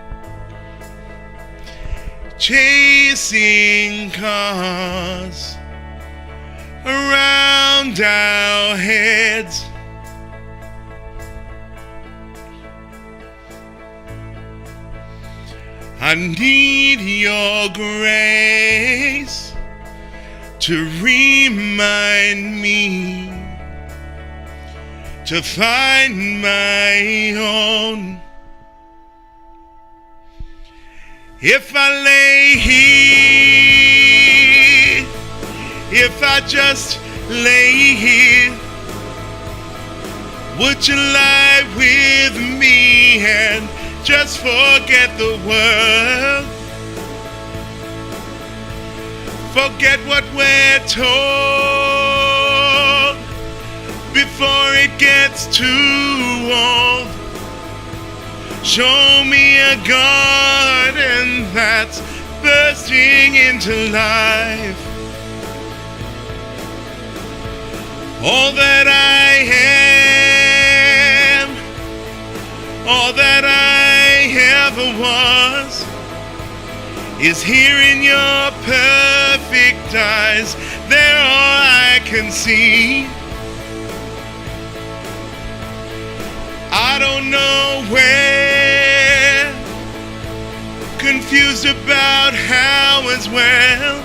chasing cars around our heads. I need your grace to remind me to find my own. If I lay here, if I just lay here, would you lie with me and just forget the world? Forget what we're told before it gets too old. Show me a garden that's bursting into life. All that I am, all that I ever was, is here in your perfect eyes. They're all I can see. I don't know where, confused about how as well.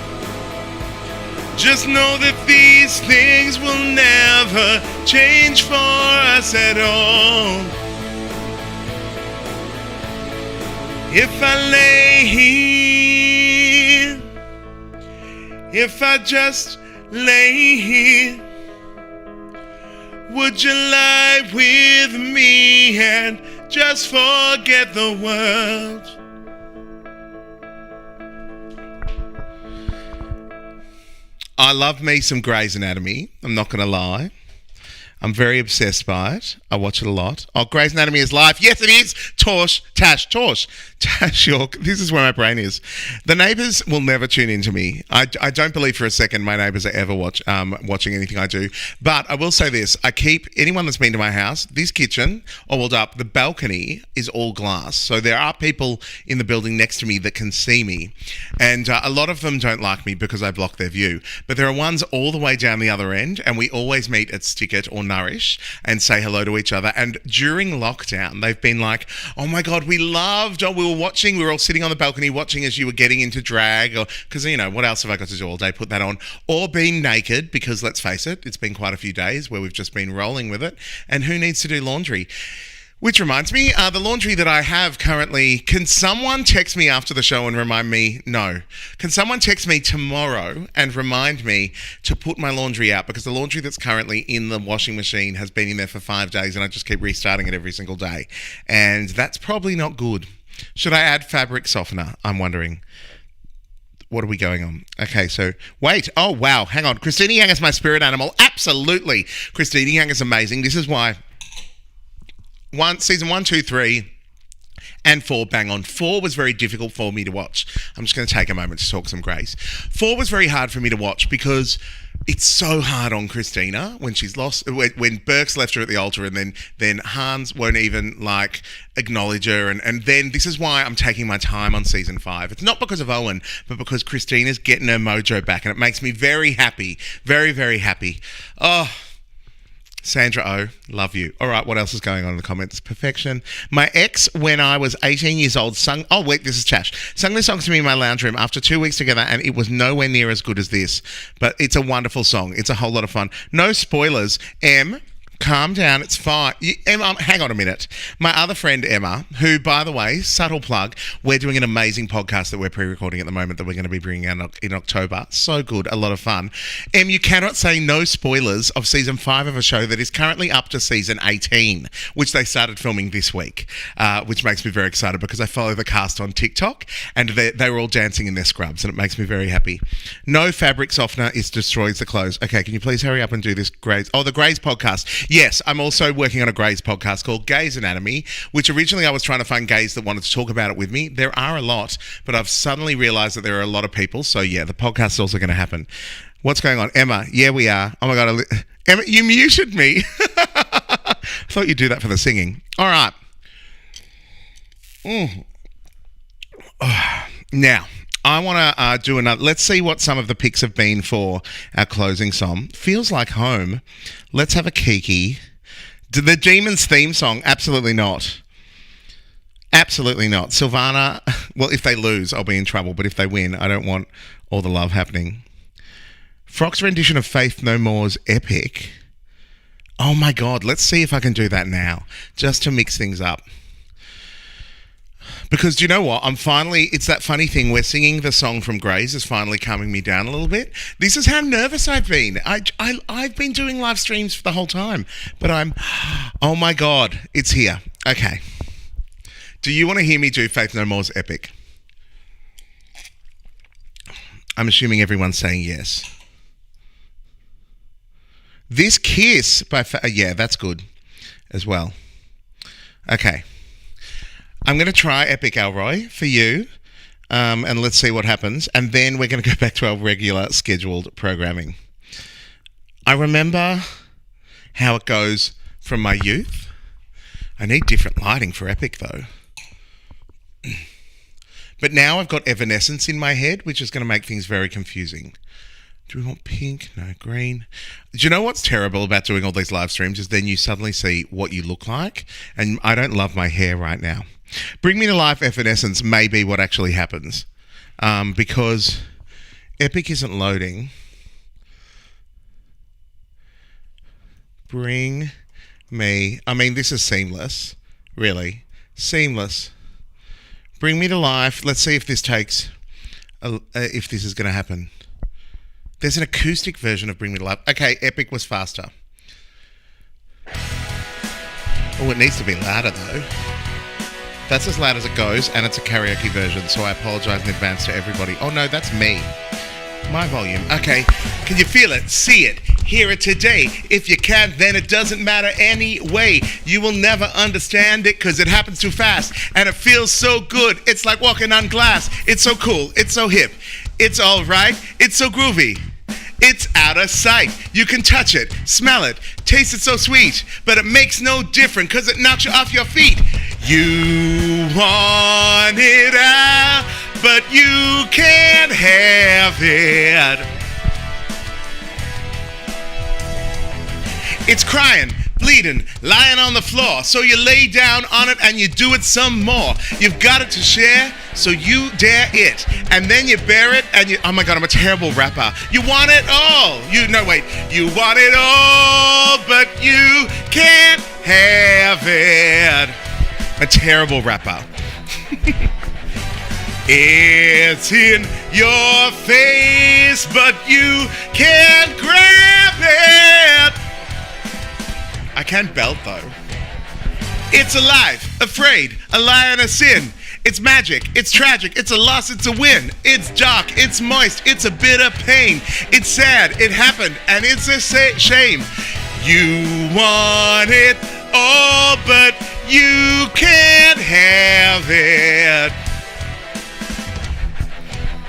Just know that these things will never change for us at all. If I lay here, if I just lay here, would you lie with me and just forget the world? I love me some Grey's Anatomy, I'm not going to lie. I'm very obsessed by it. I watch it a lot. Oh, Grey's Anatomy is life. Yes, it is. Tash York. This is where my brain is. The neighbours will never tune into me. I don't believe for a second my neighbours are ever watching anything I do. But I will say this. I keep anyone that's been to my house, this kitchen, all walled up, the balcony is all glass. So there are people in the building next to me that can see me. And a lot of them don't like me because I block their view. But there are ones all the way down the other end, and we always meet at Stickit or Nourish and say hello to each other. And during lockdown, they've been like, oh my God, we were all sitting on the balcony watching as you were getting into drag, or because, you know, what else have I got to do all day? Put that on. Or being naked, because let's face it, it's been quite a few days where we've just been rolling with it. And who needs to do laundry? Which reminds me, the laundry that I have currently, can someone text me after the show and remind me? No. Can someone text me tomorrow and remind me to put my laundry out? Because the laundry that's currently in the washing machine has been in there for 5 days and I just keep restarting it every single day. And that's probably not good. Should I add fabric softener? I'm wondering. What are we going on? Okay, so wait. Oh, wow. Hang on. Christina Yang is my spirit animal. Absolutely. Christina Yang is amazing. This is why... Season 1, 2, 3, and 4, bang on. 4 was very difficult for me to watch. I'm just going to take a moment to talk some Grace. 4 was very hard for me to watch because it's so hard on Christina when she's lost, when Burke's left her at the altar, and then Hans won't even like acknowledge her, and then this is why I'm taking my time on season 5. It's not because of Owen, but because Christina's getting her mojo back, and it makes me very happy, very, very happy. Oh, Sandra O, love you. All right, what else is going on in the comments? Perfection. My ex, when I was 18 years old, sung... Oh, wait, this is Chash. Sung this song to me in my lounge room after 2 weeks together, and it was nowhere near as good as this. But it's a wonderful song. It's a whole lot of fun. No spoilers. Calm down, it's fine. Emma, hang on a minute. My other friend, Emma, who, by the way, subtle plug, we're doing an amazing podcast that we're pre-recording at the moment that we're going to be bringing out in October. So good, a lot of fun. You cannot say no spoilers of season 5 of a show that is currently up to season 18, which they started filming this week, which makes me very excited because I follow the cast on TikTok and they were all dancing in their scrubs and it makes me very happy. No fabric softener, it destroys the clothes. Okay, can you please hurry up and do this, Grays? Oh, the Grays podcast. Yes, I'm also working on a Gays podcast called Gays Anatomy, which originally I was trying to find gays that wanted to talk about it with me. There are a lot, but I've suddenly realised that there are a lot of people. So yeah, the podcast is also going to happen. What's going on? Emma, yeah, we are. Oh my God, Emma, you muted me. I thought you'd do that for the singing. All right. Now, I want to do another. Let's see what some of the picks have been for our closing song. Feels like home. Let's have a kiki. The Demons theme song? Absolutely not. Absolutely not. Sylvana, well, if they lose, I'll be in trouble. But if they win, I don't want all the love happening. Frog's rendition of Faith No More's Epic. Oh my God, let's see if I can do that now, just to mix things up. Because do you know what? It's that funny thing where singing the song from Grays is finally calming me down a little bit. This is how nervous I've been. I've been doing live streams for the whole time, but oh my God, it's here. Okay. Do you want to hear me do Faith No More's Epic? I'm assuming everyone's saying yes. This Kiss by... yeah, that's good as well. Okay. I'm going to try Epic Alroy for you, and let's see what happens. And then we're going to go back to our regular scheduled programming. I remember how it goes from my youth. I need different lighting for Epic, though. But now I've got Evanescence in my head, which is going to make things very confusing. Do we want pink? No, green. Do you know what's terrible about doing all these live streams is then you suddenly see what you look like, and I don't love my hair right now. Bring Me to Life Evanescence may be what actually happens, because Epic isn't loading. Bring me... I mean, this is seamless, really. Seamless. Bring Me to Life. Let's see if this takes... if this is going to happen. There's an acoustic version of Bring Me to Life. Okay, Epic was faster. Oh, it needs to be louder, though. That's as loud as it goes, and it's a karaoke version, so I apologise in advance to everybody. Oh no, that's me. My volume. Okay, can you feel it, see it, hear it today? If you can't, then it doesn't matter anyway. You will never understand it, because it happens too fast, and it feels so good. It's like walking on glass. It's so cool. It's so hip. It's all right. It's so groovy. It's out of sight. You can touch it, smell it, taste it so sweet, but it makes no difference because it knocks you off your feet. You want it out, but you can't have it. It's crying, bleeding, lying on the floor. So you lay down on it and you do it some more. You've got it to share, so you dare it. And then you bear it and you... Oh my God, I'm a terrible rapper. You want it all. You want it all, but you can't have it. A terrible rapper. It's in your face, but you can't grab it. I can't belt though. It's alive, afraid, a lie and a sin. It's magic, it's tragic, it's a loss, it's a win. It's dark, it's moist, it's a bitter pain. It's sad, it happened, and it's a shame. You want it all, but you can't have it.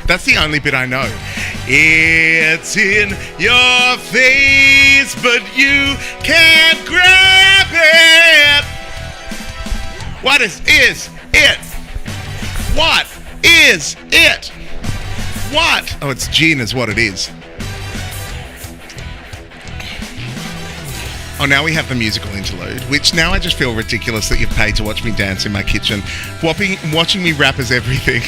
That's the only bit I know. It's in your face, but you can't grab it. What is it? What is it? What? Oh, it's gin is what it is. Oh, now we have the musical interlude, which now I just feel ridiculous that you've paid to watch me dance in my kitchen. Watching me rap is everything.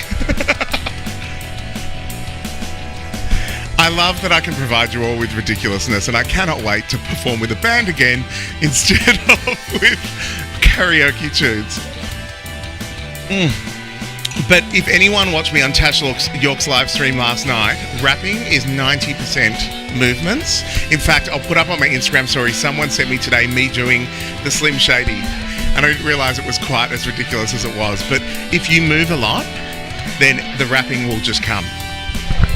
I love that I can provide you all with ridiculousness, and I cannot wait to perform with a band again instead of with karaoke tunes. But if anyone watched me on Tash York's live stream last night, rapping is 90% movements. In fact, I'll put up on my Instagram story, someone sent me today me doing the Slim Shady, and I didn't realise it was quite as ridiculous as it was. But if you move a lot, then the rapping will just come,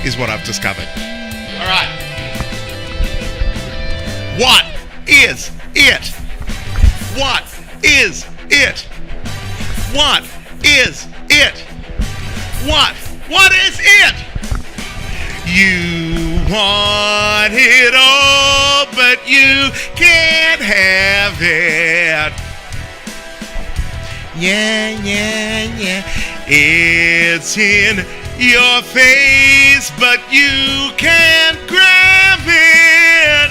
is what I've discovered. All right. What is it? What is it? What is it? What is it? You want it all, but you can't have it. Yeah. It's in your face, but you can't grab it.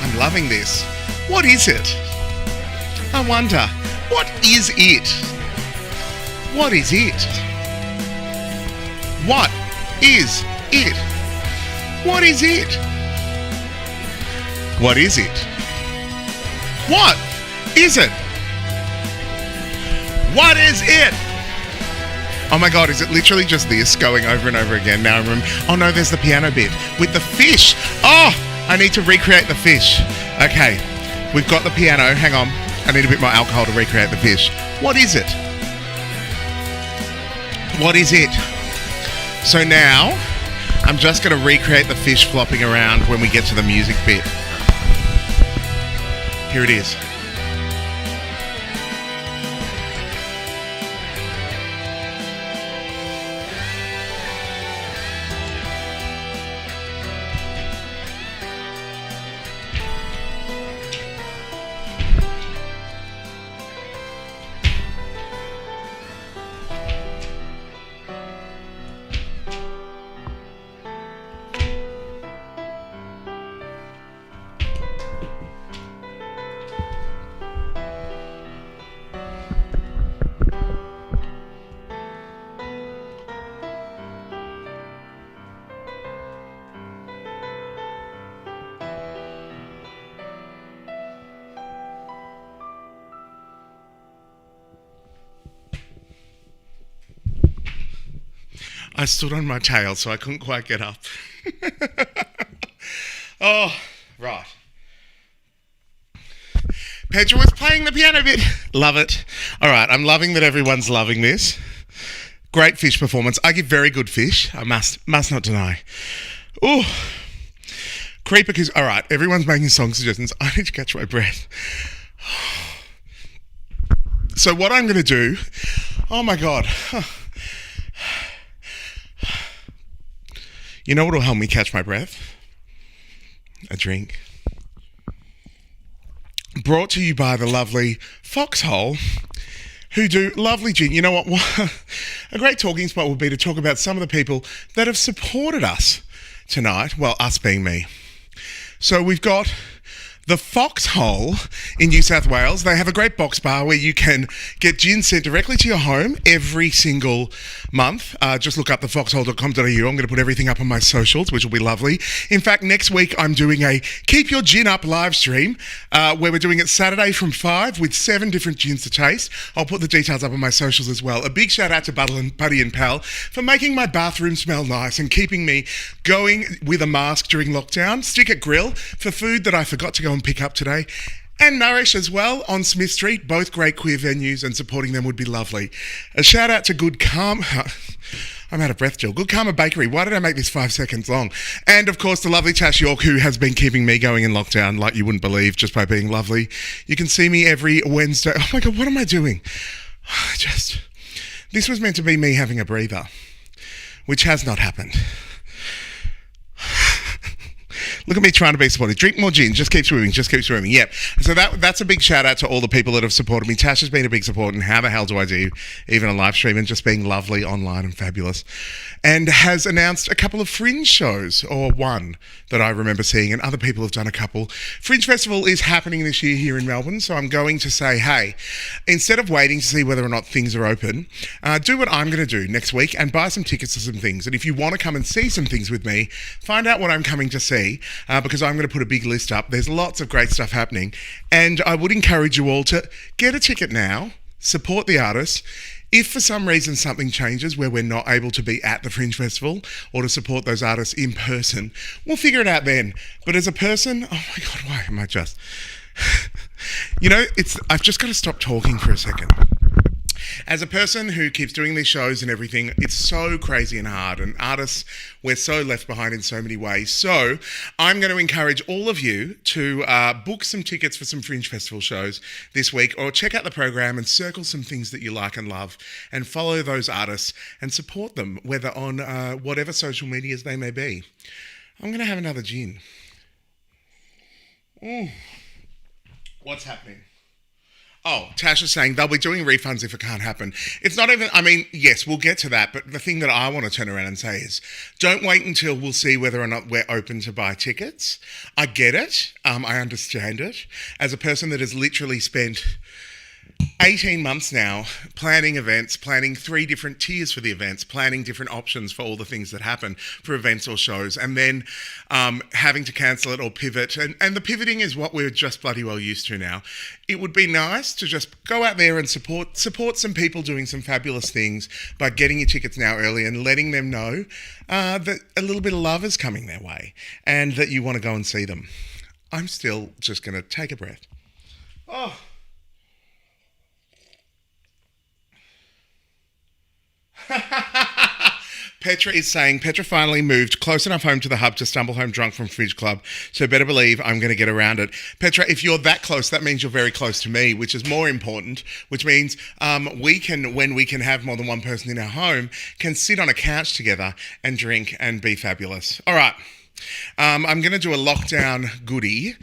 I'm loving this. What is it? I wonder, what is it? What is it? What is it? What is it? What is it? What is it? What is it? Oh my God, is it literally just this going over and over again? Now I remember. Oh no, there's the piano bit with the fish. Oh, I need to recreate the fish. Okay, we've got the piano. Hang on. I need a bit more alcohol to recreate the fish. What is it? What is it? So now, I'm just going to recreate the fish flopping around when we get to the music bit. Here it is. I stood on my tail, so I couldn't quite get up. Oh, right. Pedro was playing the piano bit. Love it. All right, I'm loving that everyone's loving this. Great fish performance. I give very good fish. I must not deny. Oh, Creeper Kiss. All right, everyone's making song suggestions. I need to catch my breath. So what I'm going to do, oh my God. You know what will help me catch my breath? A drink. Brought to you by the lovely Foxhole, who do lovely gin. You know what? A great talking spot would be to talk about some of the people that have supported us tonight. Well, us being me. So we've got the Foxhole in New South Wales. They have a great box bar where you can get gin sent directly to your home every single month. Just look up the foxhole.com.au. I'm going to put everything up on my socials, which will be lovely. In fact, next week I'm doing a Keep Your Gin Up live stream where we're doing it Saturday from 5 with 7 different gins to taste. I'll put the details up on my socials as well. A big shout out to Buddy and Pal for making my bathroom smell nice and keeping me going with a mask during lockdown. Stick at Grill for food that I forgot to go and pick up today, and Nourish as well on Smith Street, both great queer venues, and supporting them would be lovely. A shout out to Good Karma. I'm out of breath, Jill. Good Karma Bakery. Why did I make this 5 seconds long? And of course, the lovely Tash York, who has been keeping me going in lockdown like you wouldn't believe, just by being lovely. You can see me every Wednesday. Oh my God, what am I doing? This was meant to be me having a breather, which has not happened. Look at me trying to be supportive. Drink more gin. Just keep swimming. Just keep swimming. Yep. So that's a big shout out to all the people that have supported me. Tash has been a big support, and how the hell do I do even a live stream and just being lovely online and fabulous. And has announced a couple of Fringe shows, or one that I remember seeing, and other people have done a couple. Fringe Festival is happening this year here in Melbourne, so I'm going to say, hey, instead of waiting to see whether or not things are open, do what I'm going to do next week and buy some tickets to some things. And if you want to come and see some things with me, find out what I'm coming to see, because I'm going to put a big list up. There's lots of great stuff happening, and I would encourage you all to get a ticket now, support the artists. If for some reason something changes where we're not able to be at the Fringe Festival or to support those artists in person, we'll figure it out then. But as a person, oh my God, why am I just... I've just got to stop talking for a second. As a person who keeps doing these shows and everything, it's so crazy and hard, and artists, we're so left behind in so many ways. So I'm going to encourage all of you to book some tickets for some Fringe Festival shows this week, or check out the program and circle some things that you like and love, and follow those artists and support them, whether on whatever social medias they may be. I'm going to have another gin. What's happening? Oh, Tash is saying they'll be doing refunds if it can't happen. It's not even, yes, we'll get to that, but the thing that I want to turn around and say is, don't wait until we'll see whether or not we're open to buy tickets. I get it. I understand it. As a person that has literally spent 18 months now planning events, planning 3 different tiers for the events, planning different options for all the things that happen for events or shows, and then having to cancel it or pivot. And the pivoting is what we're just bloody well used to now. It would be nice to just go out there and support some people doing some fabulous things by getting your tickets now early and letting them know that a little bit of love is coming their way and that you want to go and see them. I'm still just going to take a breath. Oh. Petra is saying, Petra finally moved close enough home to the hub to stumble home drunk from Fridge Club, so better believe I'm going to get around it. Petra, if you're that close, that means you're very close to me, which is more important, which means when we can have more than one person in our home, can sit on a couch together and drink and be fabulous. All right. I'm going to do a lockdown goodie,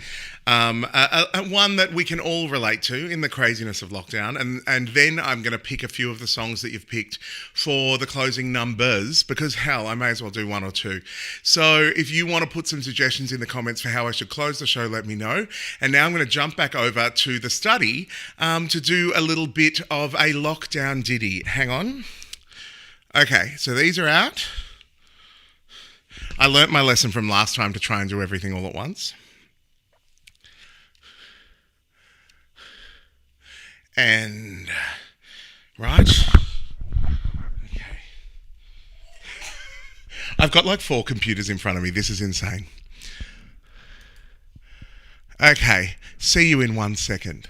one that we can all relate to in the craziness of lockdown, and then I'm going to pick a few of the songs that you've picked for the closing numbers, because hell, I may as well do one or two. So if you want to put some suggestions in the comments for how I should close the show, let me know. And now I'm going to jump back over to the study to do a little bit of a lockdown ditty. Hang on. Okay, so these are out. I learnt my lesson from last time to try and do everything all at once. And, right. Okay. I've got like 4 computers in front of me. This is insane. Okay. See you in 1 second.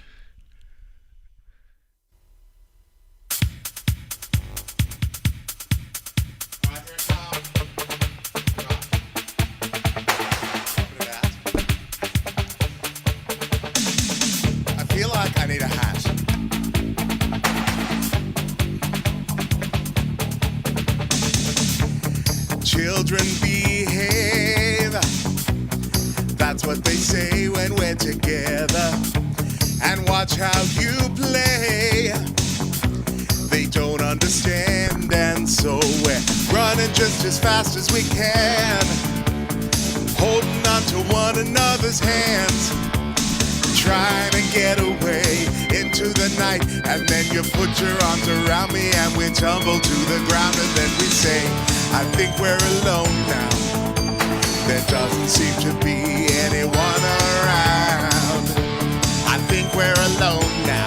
Children behave, that's what they say when we're together. And watch how you play, they don't understand, and so we're running just as fast as we can, holding on to one another's hands, trying to get away into the night. And then you put your arms around me and we tumble to the ground, and then we say, I think we're alone now. There doesn't seem to be anyone around. I think we're alone now.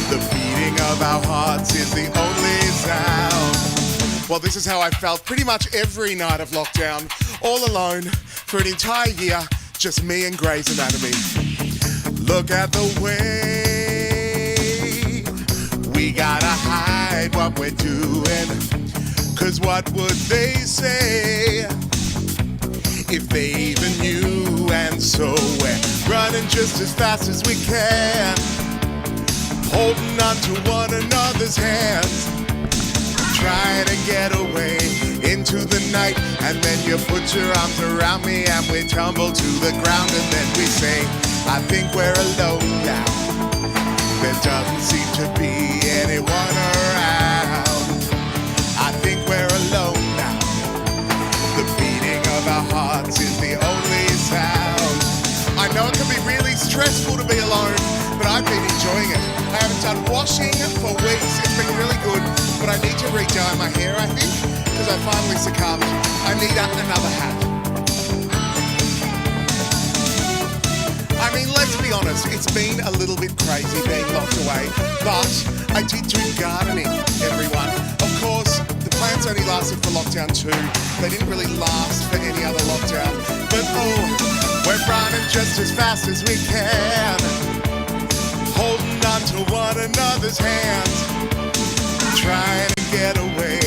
The beating of our hearts is the only sound. Well, this is how I felt pretty much every night of lockdown, all alone for an entire year, just me and Grey's Anatomy. Look at the way we gotta hide what we're doing. 'Cause what would they say if they even knew? And so we're running just as fast as we can, holding on to one another's hands, trying to get away into into the night, and then you put your arms around me and we tumble to the ground, and then we say, I think we're alone now. There doesn't seem to be anyone around. I think we're alone now. The beating of our hearts is the only sound. I know it can be really stressful to be alone, but I've been enjoying it. I haven't done washing for weeks. It's been really good, but I need to re-dye my hair, I think, because I finally succumbed. I need another hat. I mean, let's be honest, it's been a little bit crazy being locked away, but I did do gardening, everyone. Of course, the plants only lasted for lockdown 2. They didn't really last for any other lockdown. But we're running just as fast as we can, holding on to one another's hands, trying to get away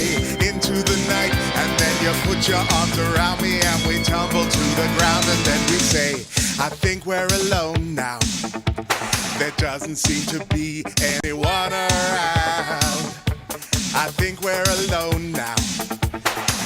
into the night, and then you put your arms around me and we tumble to the ground, and then we say, I think we're alone now. There doesn't seem to be anyone around. I think we're alone now.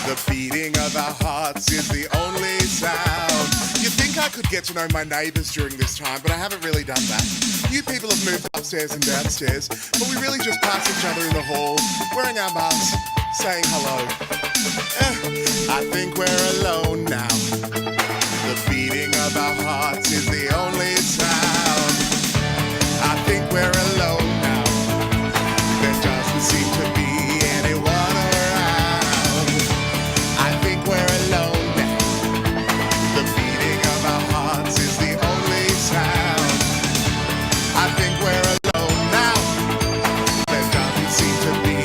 The beating of our hearts is the only sound. You'd think I could get to know my neighbours during this time, but I haven't really done that. You people have moved upstairs and downstairs, but we really just pass each other in the hall, wearing our masks, saying hello. I think we're alone now. The beating of our hearts is the only sound. I think we're alone now. There doesn't seem to be anyone around. I think we're alone now. The beating of our hearts is the only sound. I think we're alone now. There doesn't seem to be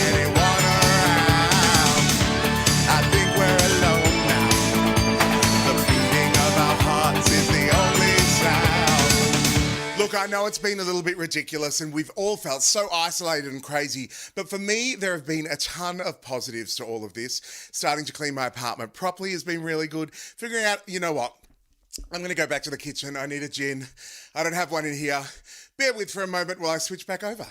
anyone around. I think we're alone now. The beating of our hearts is the only sound. Look, I know it's been a little bit ridiculous and we've all felt so isolated and crazy, but for me, there have been a ton of positives to all of this. Starting to clean my apartment properly has been really good. Figuring out, you know what? I'm going to go back to the kitchen. I need a gin. I don't have one in here. Bear with for a moment while I switch back over.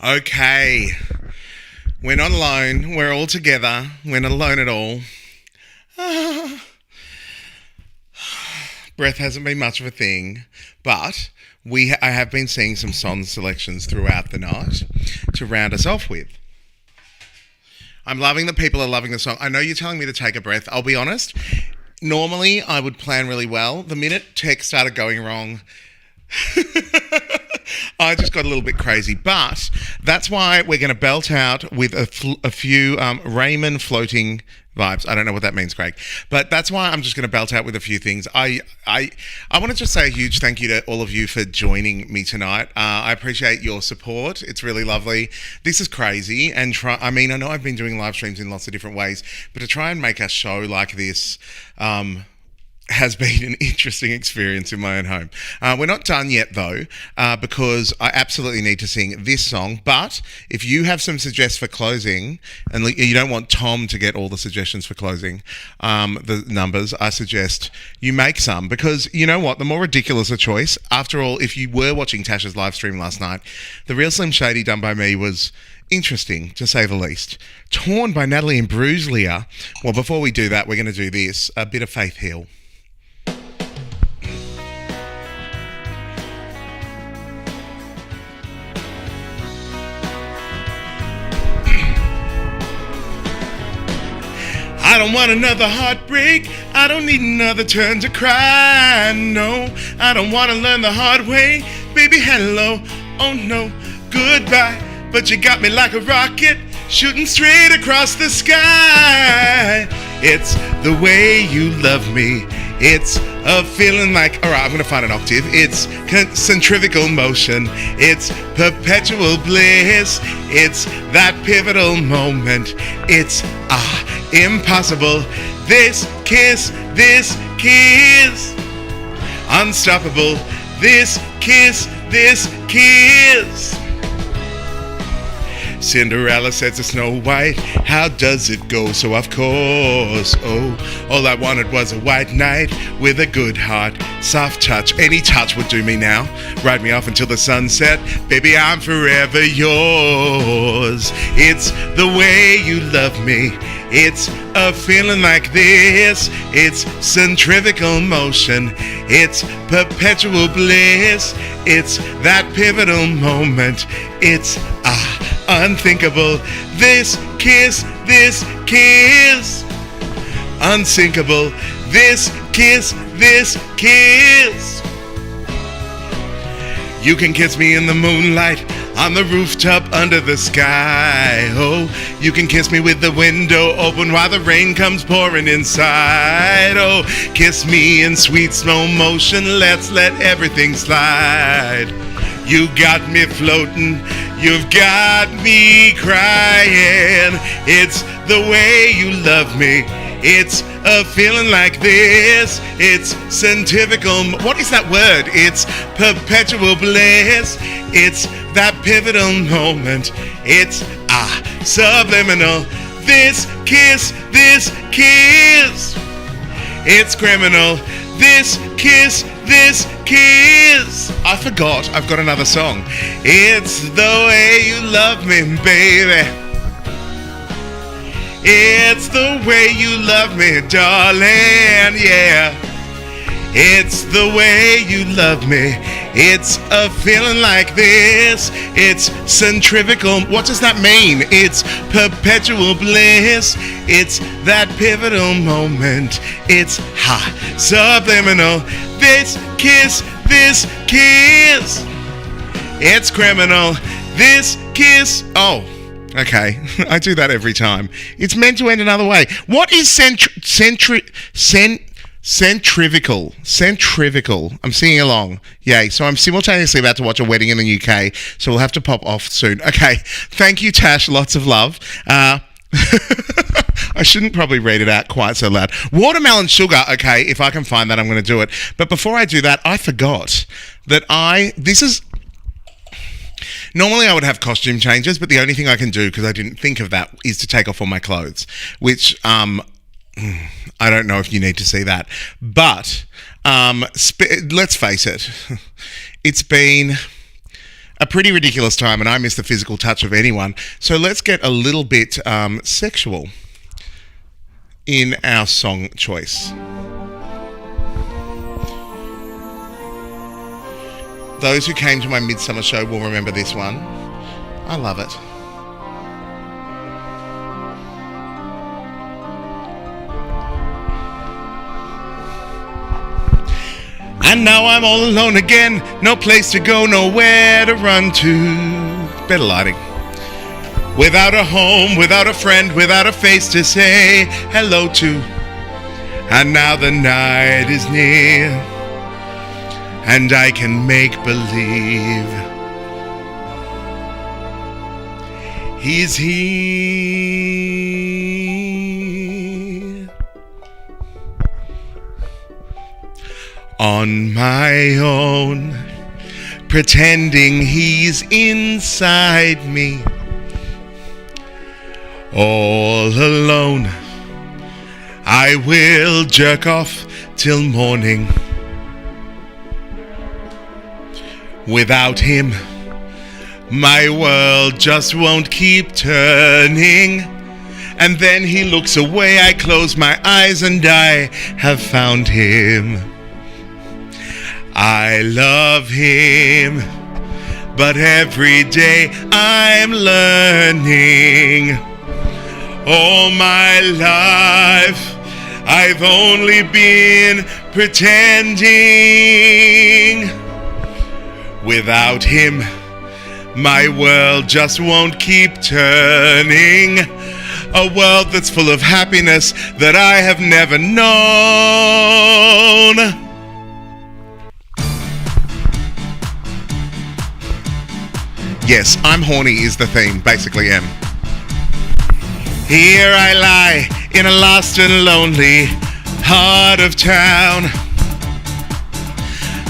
Okay, we're not alone, we're all together, we're not alone at all. Breath hasn't been much of a thing, but I have been seeing some song selections throughout the night to round us off with. I'm loving that people are loving the song. I know you're telling me to take a breath. I'll be honest, normally I would plan really well. The minute tech started going wrong, I just got a little bit crazy, but that's why we're going to belt out with a few Raymond floating vibes. I don't know what that means, Craig, but that's why I'm just going to belt out with a few things. I want to just say a huge thank you to all of you for joining me tonight. I appreciate your support. It's really lovely. This is crazy, and I know I've been doing live streams in lots of different ways, but to try and make a show like this has been an interesting experience in my own home. We're not done yet though, because I absolutely need to sing this song, but if you have some suggestions for closing, and you don't want Tom to get all the suggestions for closing, the numbers, I suggest you make some, because you know what, the more ridiculous a choice, after all, if you were watching Tasha's live stream last night, the Real Slim Shady done by me was interesting, to say the least. Torn by Natalie and Bruislea. Well, before we do that, we're going to do this, a bit of Faith Hill. I don't want another heartbreak. I don't need another turn to cry. No, I don't want to learn the hard way. Baby, hello. Oh no, goodbye. But you got me like a rocket, shooting straight across the sky. It's the way you love me. It's a feeling like, all right, I'm going to find an octave. It's centrifugal motion. It's perpetual bliss. It's that pivotal moment. It's impossible. This kiss, unstoppable. This kiss. Cinderella says to Snow White, how does it go? So of course, oh, all I wanted was a white knight with a good heart, soft touch. Any touch would do me now. Ride me off until the sunset. Baby, I'm forever yours. It's the way you love me. It's a feeling like this. It's centrifugal motion. It's perpetual bliss. It's that pivotal moment. It's unthinkable. This kiss. Unsinkable. This kiss. You can kiss me in the moonlight, on the rooftop, under the sky. Oh, you can kiss me with the window open while the rain comes pouring inside. Oh, kiss me in sweet slow motion, let's let everything slide. You got me floating, you've got me crying. It's the way you love me. It's a feeling like this. It's centrifugal. What is that word? It's perpetual bliss. It's that pivotal moment. It's subliminal. This kiss. It's criminal. This kiss. I forgot. I've got another song. It's the way you love me, baby. It's the way you love me, darling, yeah. It's the way you love me. It's a feeling like this. It's centrifugal. What does that mean? It's perpetual bliss. It's that pivotal moment. It's subliminal. This kiss. It's criminal. This kiss. Oh. Okay, I do that every time. It's meant to end another way. What is centrifugal? Centrifugal. I'm singing along. Yay. So I'm simultaneously about to watch a wedding in the UK, so we'll have to pop off soon. Okay, thank you, Tash. Lots of love. I shouldn't probably read it out quite so loud. Watermelon sugar. Okay, if I can find that, I'm going to do it. But before I do that, I forgot that normally I would have costume changes, but the only thing I can do, because I didn't think of that, is to take off all my clothes, which I don't know if you need to see that. But let's face it, it's been a pretty ridiculous time, and I miss the physical touch of anyone. So let's get a little bit sexual in our song choice. Those who came to my midsummer show will remember this one. I love it. And now I'm all alone again. No place to go, nowhere to run to. Better lighting. Without a home, without a friend, without a face to say hello to. And now the night is near, and I can make believe he's here. On my own, pretending he's inside me. All alone, I will jerk off till morning. Without him, my world just won't keep turning. And then he looks away, I close my eyes, and I have found him. I love him, but every day I'm learning. All my life I've only been pretending. Without him, my world just won't keep turning. A world that's full of happiness that I have never known. Yes, I'm horny is the theme, basically am. Here I lie in a lost and lonely heart of town.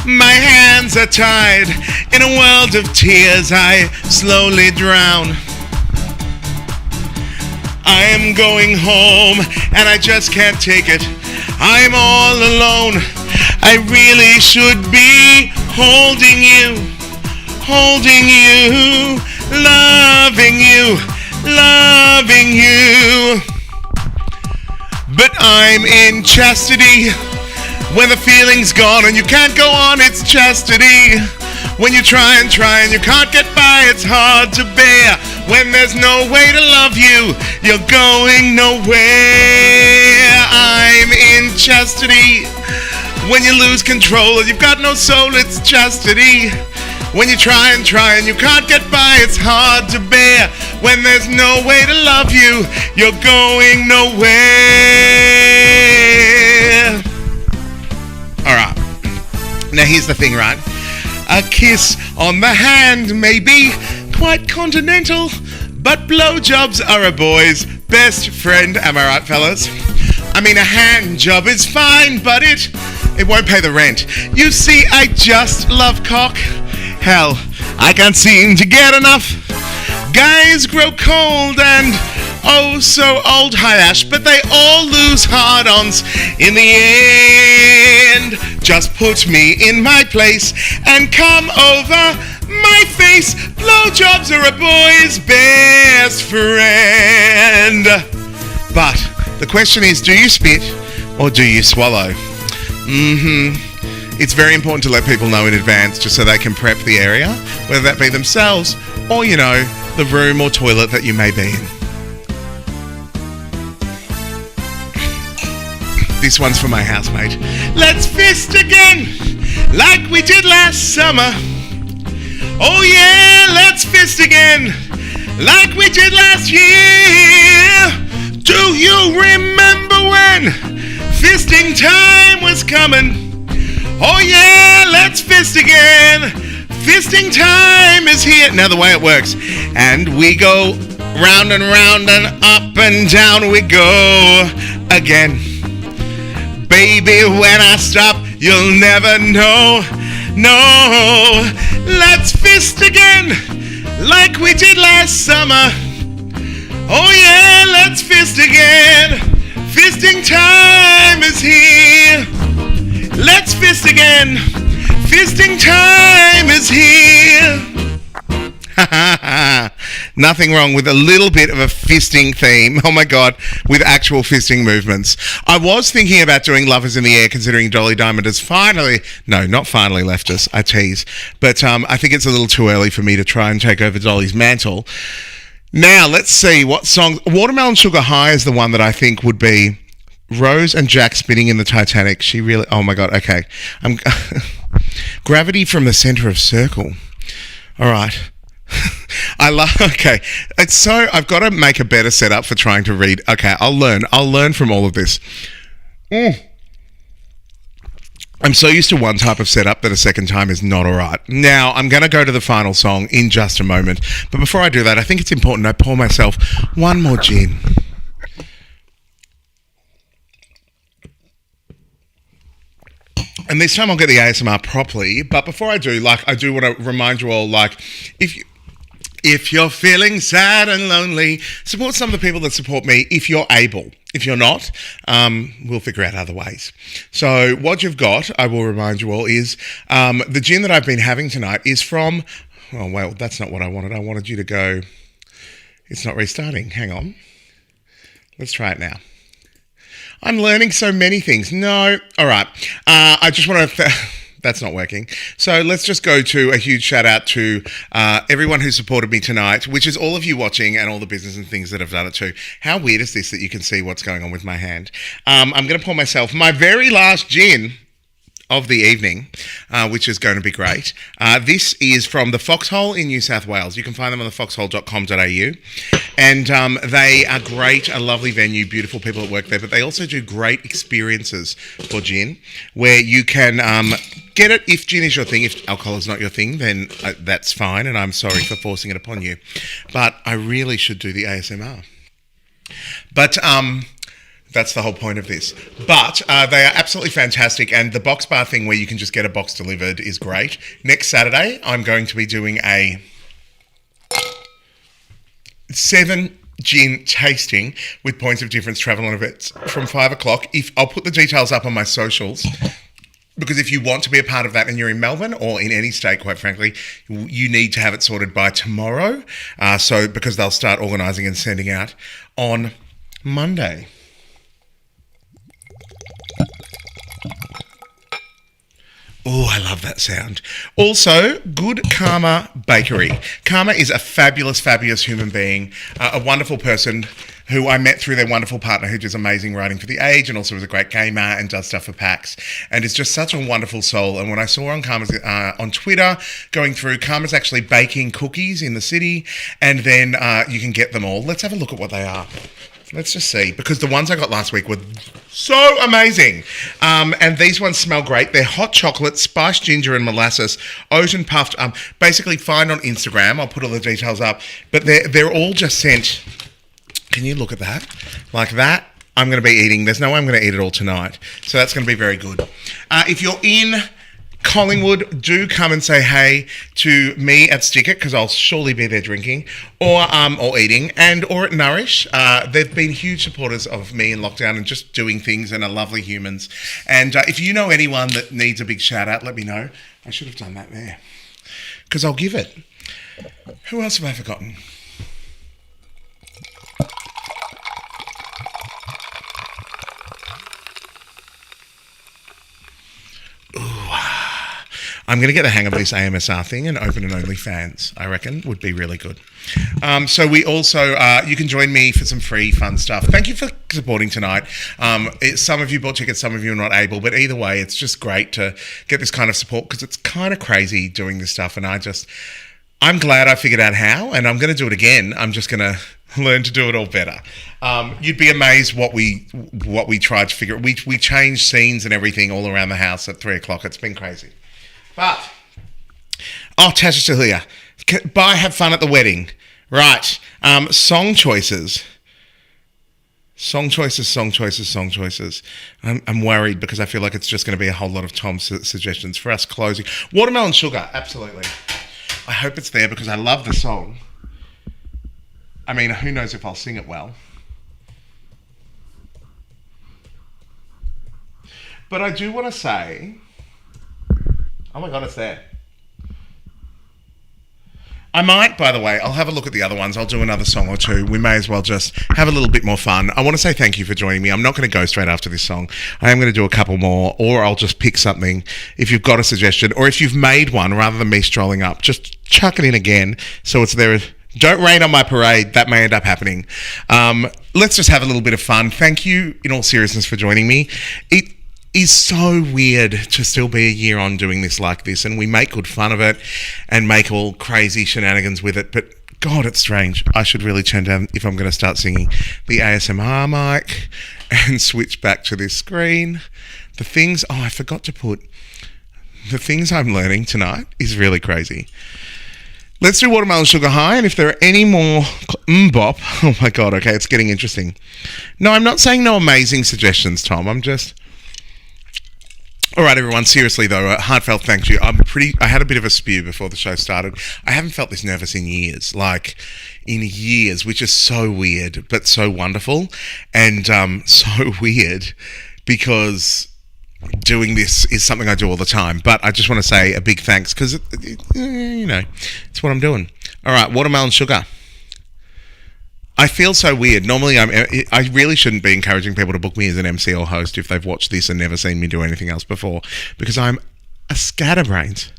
My hands are tied in a world of tears, I slowly drown. I am going home and I just can't take it. I'm all alone. I really should be holding you, loving you, loving you. But I'm in chastity. When the feeling's gone and you can't go on, it's chastity. When you try and you can't get by, it's hard to bear. When there's no way to love you, you're going nowhere. I'm in chastity. When you lose control and you've got no soul, it's chastity. When you try and you can't get by, it's hard to bear. When there's no way to love you, you're going nowhere. Alright, now here's the thing, right? A kiss on the hand may be quite continental, but blowjobs are a boy's best friend. Am I right, fellas? I mean, a hand job is fine, but it won't pay the rent. You see, I just love cock. Hell, I can't seem to get enough. Guys grow cold and oh so old, high ash, but they all lose hard-ons in the end. Just put me in my place and come over my face. Blowjobs are a boy's best friend. But the question is, do you spit or do you swallow? It's very important to let people know in advance just so they can prep the area, whether that be themselves or, you know, the room or toilet that you may be in. This one's for my housemate. Let's fist again, like we did last summer. Oh yeah, let's fist again, like we did last year. Do you remember when fisting time was coming? Oh yeah, let's fist again. Fisting time is here. Now the way it works, and we go round and round and up and down we go again. Baby, when I stop, you'll never know. No, let's fist again, like we did last summer. Oh yeah, let's fist again. Fisting time is here. Let's fist again. Fisting time is here. Nothing wrong with a little bit of a fisting theme. Oh my God, with actual fisting movements. I was thinking about doing Lovers in the Air, considering Dolly Diamond has not finally left us. I tease. But I think it's a little too early for me to try and take over Dolly's mantle. Now, let's see what song. Watermelon Sugar High is the one that I think would be Rose and Jack spinning in the Titanic. She really, oh my God, okay. Gravity from the Center of Circle. All right. Okay. It's so, I've got to make a better setup for trying to read. Okay, I'll learn from all of this. I'm so used to one type of setup that a second time is not all right. Now, I'm going to go to the final song in just a moment. But before I do that, I think it's important I pour myself one more gin. And this time I'll get the ASMR properly. But before I do, I do want to remind you all, if you're feeling sad and lonely, support some of the people that support me if you're able. If you're not, we'll figure out other ways. So what you've got, I will remind you all, is the gin that I've been having tonight is from... Oh, well, that's not what I wanted. I wanted you to go... It's not restarting. Hang on. Let's try it now. I'm learning so many things. No. All right. I just want to... That's not working. So let's just go to a huge shout out to everyone who supported me tonight, which is all of you watching and all the business and things that have done it too. How weird is this that you can see what's going on with my hand? I'm going to pour myself my very last gin of the evening, which is going to be great. This is from the Foxhole in New South Wales. You can find them on the foxhole.com.au. And they are great, a lovely venue, beautiful people that work there, but they also do great experiences for gin, where you can get it if gin is your thing. If alcohol is not your thing, then that's fine, and I'm sorry for forcing it upon you. But I really should do the ASMR. But... that's the whole point of this. But they are absolutely fantastic, and the box bar thing where you can just get a box delivered is great. Next Saturday, I'm going to be doing a gin tasting with Points of Difference travel and events from 5 o'clock. I'll put the details up on my socials, because if you want to be a part of that and you're in Melbourne or in any state, quite frankly, you need to have it sorted by tomorrow. Because they'll start organising and sending out on Monday. Oh, I love that sound. Also, Good Karma Bakery. Karma is a fabulous, fabulous human being, a wonderful person who I met through their wonderful partner who does amazing writing for The Age and also is a great gamer and does stuff for PAX and is just such a wonderful soul. And when I saw on Karma's on Twitter going through, Karma's actually baking cookies in the city, and then you can get them all. Let's have a look at what they are. Let's just see, because the ones I got last week were so amazing. And these ones smell great. They're hot chocolate, spiced ginger and molasses, oat and puffed. Basically, find on Instagram. I'll put all the details up. But they're all just sent. Can you look at that? Like that, I'm going to be eating. There's no way I'm going to eat it all tonight. So that's going to be very good. If you're in Collingwood, do come and say hey to me at Stickit, because I'll surely be there drinking or eating, or at Nourish. They've been huge supporters of me in lockdown and just doing things, and are lovely humans. And if you know anyone that needs a big shout out, let me know. I should have done that there, because I'll give it. Who else have I forgotten? I'm going to get the hang of this AMSR thing and open an OnlyFans, I reckon, would be really good. So we also, you can join me for some free fun stuff. Thank you for supporting tonight. Some of you bought tickets, some of you are not able, but either way, it's just great to get this kind of support, because it's kind of crazy doing this stuff, and I'm glad I figured out how, and I'm going to do it again. I'm just going to learn to do it all better. You'd be amazed what we tried to figure. We changed scenes and everything all around the house at 3 o'clock. It's been crazy. But, Tasha's still here. Bye, have fun at the wedding. Right, song choices. Song choices. I'm worried, because I feel like it's just going to be a whole lot of Tom's suggestions for us closing. Watermelon Sugar, absolutely. I hope it's there, because I love the song. I mean, who knows if I'll sing it well. But I do want to say... Oh my God, it's there. I might, by the way, I'll have a look at the other ones. I'll do another song or two. We may as well just have a little bit more fun. I want to say thank you for joining me. I'm not going to go straight after this song. I am going to do a couple more, or I'll just pick something. If you've got a suggestion, or if you've made one, rather than me strolling up, just chuck it in again so it's there. Don't rain on my parade. That may end up happening. Let's just have a little bit of fun. Thank you, in all seriousness, for joining me. It is so weird to still be a year on doing this like this, and we make good fun of it and make all crazy shenanigans with it, but God, it's strange. I should really turn down, if I'm going to start singing, the ASMR mic and switch back to this screen. I forgot to put the things I'm learning tonight is really crazy. Let's do Watermelon Sugar High, and if there are any more bop, oh my God, okay, it's getting interesting. No, I'm not saying no amazing suggestions, Tom. I'm just... All right, everyone, seriously, though, a heartfelt thank you. I had a bit of a spew before the show started. I haven't felt this nervous in years, which is so weird, but so wonderful. And so weird because doing this is something I do all the time. But I just want to say a big thanks, because, it's what I'm doing. All right, Watermelon Sugar. I feel so weird. Normally, I really shouldn't be encouraging people to book me as an MC or host if they've watched this and never seen me do anything else before, because I'm a scatterbrains.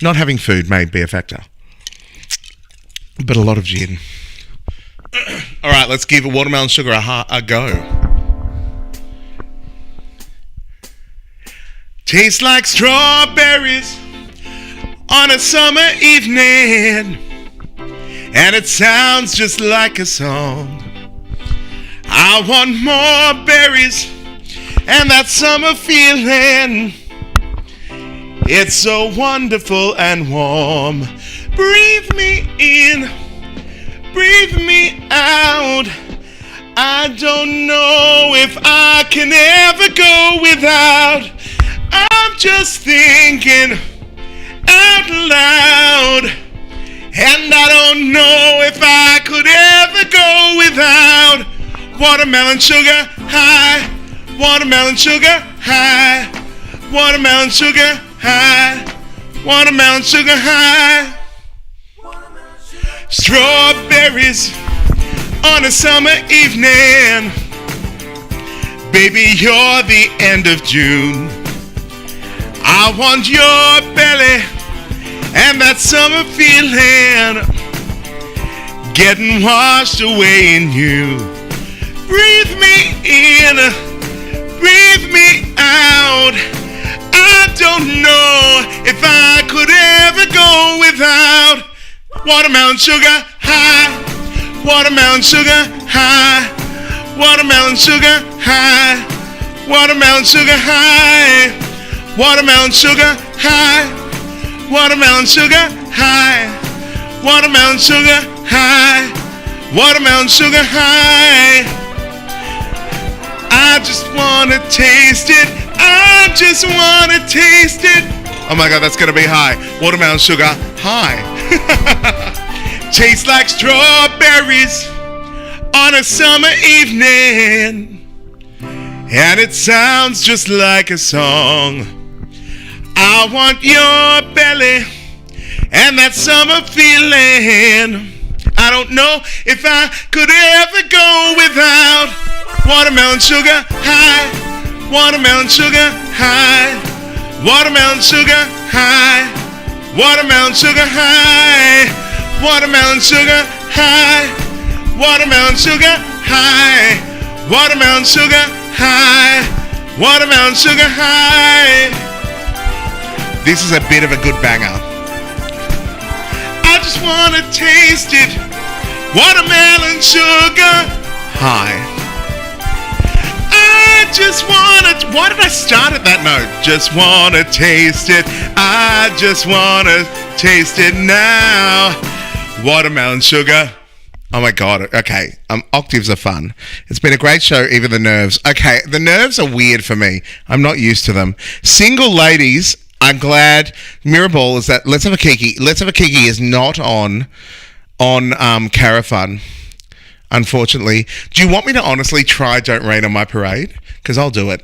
Not having food may be a factor, but a lot of gin. All right, let's give Watermelon Sugar a go. Tastes like strawberries on a summer evening, and it sounds just like a song. I want more berries and that summer feeling. It's so wonderful and warm. Breathe me in, breathe me out. I don't know if I can ever go without. I'm just thinking out loud. And I don't know if I could ever go without watermelon sugar high, watermelon sugar high, watermelon sugar high, watermelon sugar high. Strawberries on a summer evening. Baby, you're the end of June. I want your belly and that summer feeling getting washed away in you. Breathe me in, breathe me out. I don't know if I could ever go without watermelon sugar high, watermelon sugar high, watermelon sugar high, watermelon sugar high, watermelon sugar high, watermelon sugar high, watermelon sugar high, watermelon sugar high. I just wanna taste it, I just wanna taste it. Oh my God, that's gonna be high. Watermelon sugar high. Tastes like strawberries on a summer evening, and it sounds just like a song. I want your belly and that summer feeling. I don't know if I could ever go without watermelon sugar high, watermelon sugar high, watermelon sugar high, watermelon sugar high, watermelon sugar high, watermelon sugar high, watermelon sugar high, watermelon sugar high. This is a bit of a good banger. I just want to taste it. Watermelon sugar high. I just want to... Why did I start at that note? Just want to taste it. I just want to taste it now. Watermelon sugar. Oh my God. Okay. Octaves are fun. It's been a great show, even the nerves. Okay. The nerves are weird for me. I'm not used to them. Single ladies... I'm glad Mirrorball is that Let's Have a Kiki. Let's Have a Kiki is not on Carafun, unfortunately. Do you want me to honestly try Don't Rain on My Parade? Because I'll do it.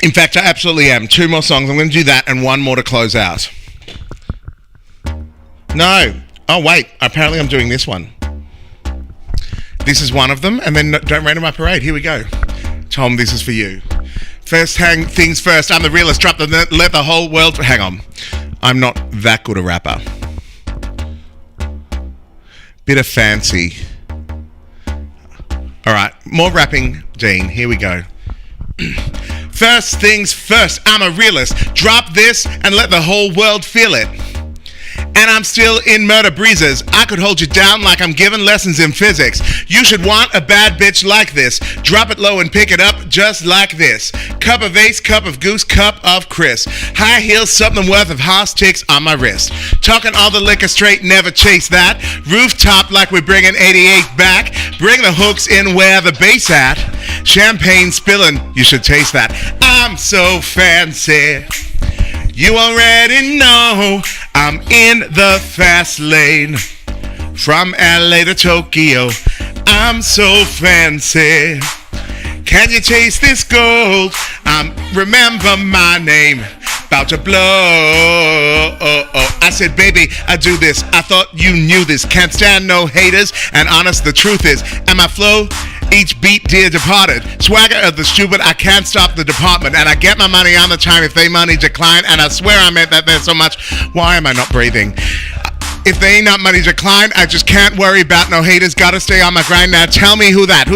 In fact, I absolutely am. 2 more songs. I'm going to do that and 1 more to close out. No. Oh, wait. Apparently I'm doing this one. This is one of them. And then Don't Rain on My Parade. Here we go. Tom, this is for you. First things first, I'm the realist, drop the let the whole world... Hang on. I'm not that good a rapper. Bit of fancy. Alright, more rapping, Dean. Here we go. First things first, I'm a realist. Drop this and let the whole world feel it. And I'm still in murder breezes. I could hold you down like I'm giving lessons in physics. You should want a bad bitch like this. Drop it low and pick it up just like this. Cup of Ace, cup of Goose, cup of Chris. High heels, something worth of Haus ticks on my wrist. Talking all the liquor straight, never chase that. Rooftop like we're bringing 88 back. Bring the hooks in where the bass at. Champagne spilling, you should taste that. I'm so fancy. You already know I'm in the fast lane. From LA to Tokyo, I'm so fancy. Can you taste this gold? Remember my name. About to blow. I said, baby, I do this. I thought you knew this. Can't stand no haters. And honest, the truth is, and my flow, each beat dear departed. Swagger of the stupid, I can't stop the department. And I get my money on the time if they money decline. And I swear I meant that there's so much. Why am I not breathing? If they ain't not money decline, I just can't worry about no haters. Gotta stay on my grind now. Tell me who that?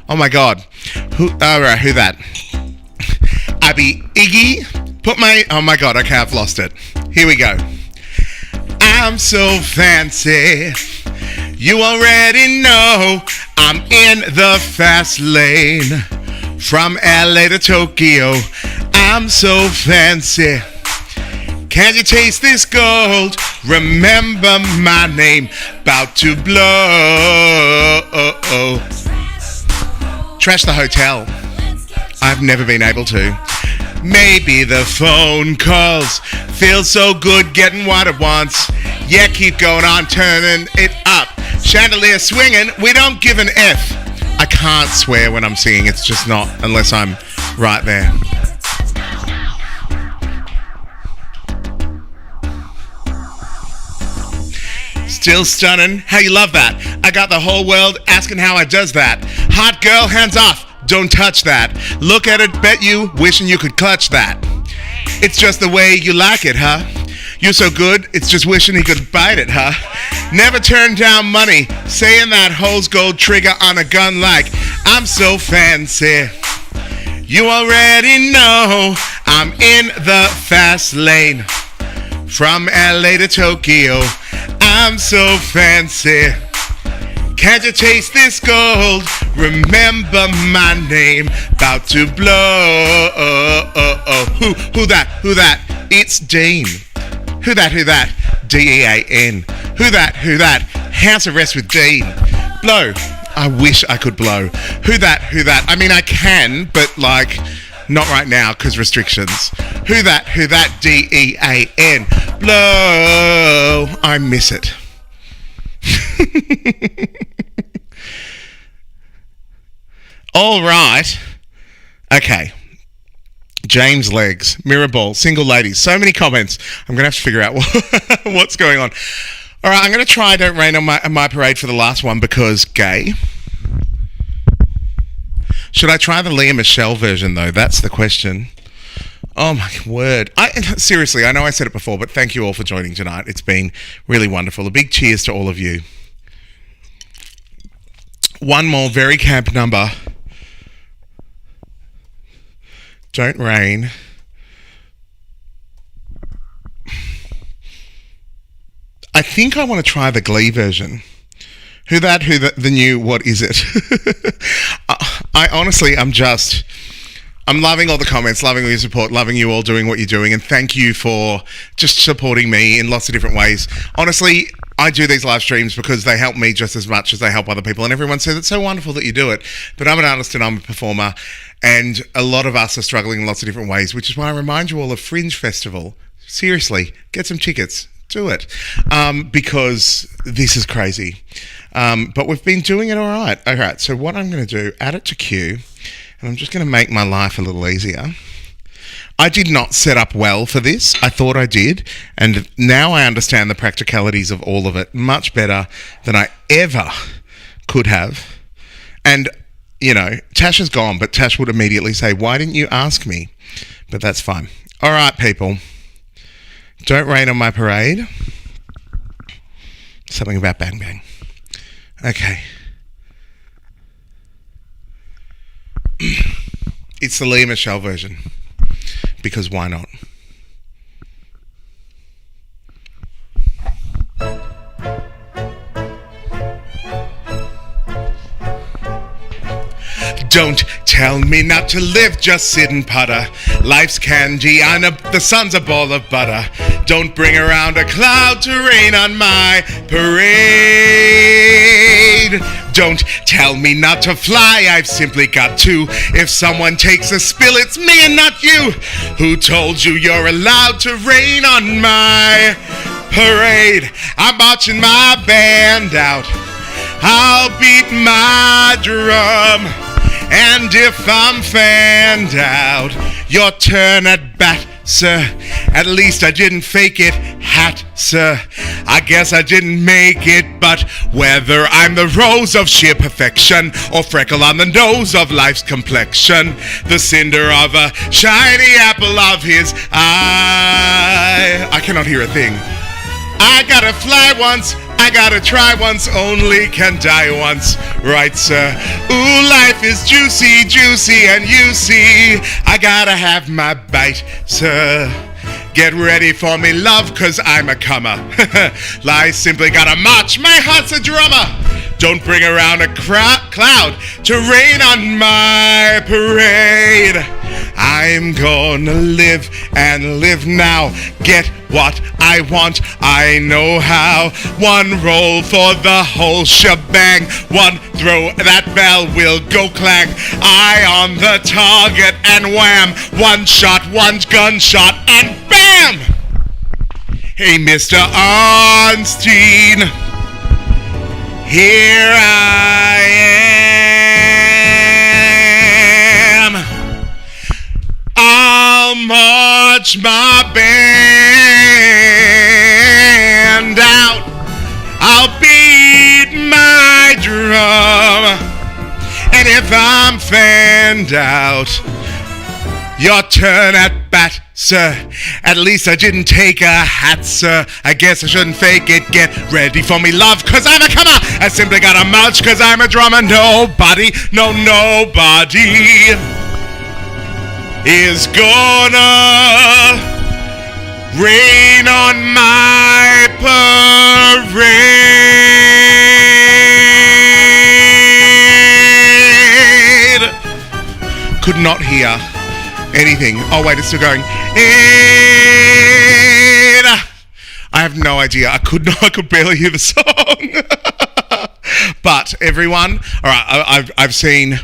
Oh my God. Alright, who that? I be Iggy. Oh my God, okay, I've lost it. Here we go. I'm so fancy. You already know I'm in the fast lane. From LA to Tokyo, I'm so fancy. Can you taste this gold? Remember my name. About to blow. Trash the Hotel. I've never been able to. Maybe the phone calls feel so good getting what it wants. Yeah, keep going on, turning it up. Chandelier swinging, we don't give an F. I can't swear when I'm singing, it's just not, unless I'm right there. Still stunning, how you love that. I got the whole world asking how I does that. Hot girl, hands off, don't touch that. Look at it, bet you, wishing you could clutch that. It's just the way you like it, huh? You're so good, it's just wishing he could bite it, huh? Never turn down money, saying that hoes gold trigger on a gun like I'm so fancy. You already know I'm in the fast lane. From LA to Tokyo, I'm so fancy. Can't you taste this gold? Remember my name, about to blow. Who that? It's Dean. Who that? D-E-A-N. Who that? House Arrest with Dean. Blow. I wish I could blow. Who that? I mean, I can, but like, not right now, because restrictions. Who that? D-E-A-N. Blow. I miss it. All right. Okay. James Legs, Mirrorball, single ladies. So many comments. I'm going to have to figure out what's going on. All right, I'm going to try Don't Rain on my Parade for the last one because gay. Should I try the Leah Michelle version, though? That's the question. Oh, my word. Seriously, I know I said it before, but thank you all for joining tonight. It's been really wonderful. A big cheers to all of you. One more very camp number. Don't Rain. I think I want to try the Glee version. Who the new, what is it? I honestly, I'm loving all the comments, loving all your support, loving you all doing what you're doing, and thank you for just supporting me in lots of different ways. Honestly, I do these live streams because they help me just as much as they help other people, and everyone says it's so wonderful that you do it, but I'm an artist and I'm a performer, and a lot of us are struggling in lots of different ways, which is why I remind you all of Fringe Festival. Seriously, get some tickets. Do it. Because this is crazy. But we've been doing it all right. All right, so what I'm going to do, add it to queue, and I'm just going to make my life a little easier. I did not set up well for this. I thought I did, and now I understand the practicalities of all of it much better than I ever could have. And, you know, Tash is gone, but Tash would immediately say, why didn't you ask me? But that's fine. All right, people. Don't Rain on My Parade. Something about Bang Bang. Okay. It's the Leah Michelle version. Because why not? Don't tell me not to live, just sit and putter. Life's candy and the sun's a ball of butter. Don't bring around a cloud to rain on my parade. Don't tell me not to fly, I've simply got to. If someone takes a spill, it's me and not you. Who told you you're allowed to rain on my parade? I'm marching my band out. I'll beat my drum. And if I'm fanned out, your turn at bat, sir. At least I didn't fake it, hat, sir. I guess I didn't make it, but whether I'm the rose of sheer perfection or freckle on the nose of life's complexion, the cinder of a shiny apple of his eye. I cannot hear a thing. I gotta fly once, I gotta try once, only can die once, right sir? Ooh, life is juicy, juicy, and you see, I gotta have my bite, sir. Get ready for me, love, cause I'm a comer. I simply gotta march, my heart's a drummer. Don't bring around a cloud to rain on my parade. I'm gonna live and live now. Get what I want, I know how. One roll for the whole shebang. One throw, that bell will go clang. Eye on the target and wham. One shot, one gunshot and bam! Hey, Mr. Ornstein, here I am. I'll march my band out. I'll beat my drum. And if I'm fanned out, your turn at bat, sir. At least I didn't take a hat, sir. I guess I shouldn't fake it. Get ready for me, love, cause I'm a comer. I simply gotta march cause I'm a drummer. Nobody, no nobody is gonna rain on my parade. Could not hear anything. Oh wait, it's still going. And I have no idea. I could barely hear the song. But everyone, all right, I've seen.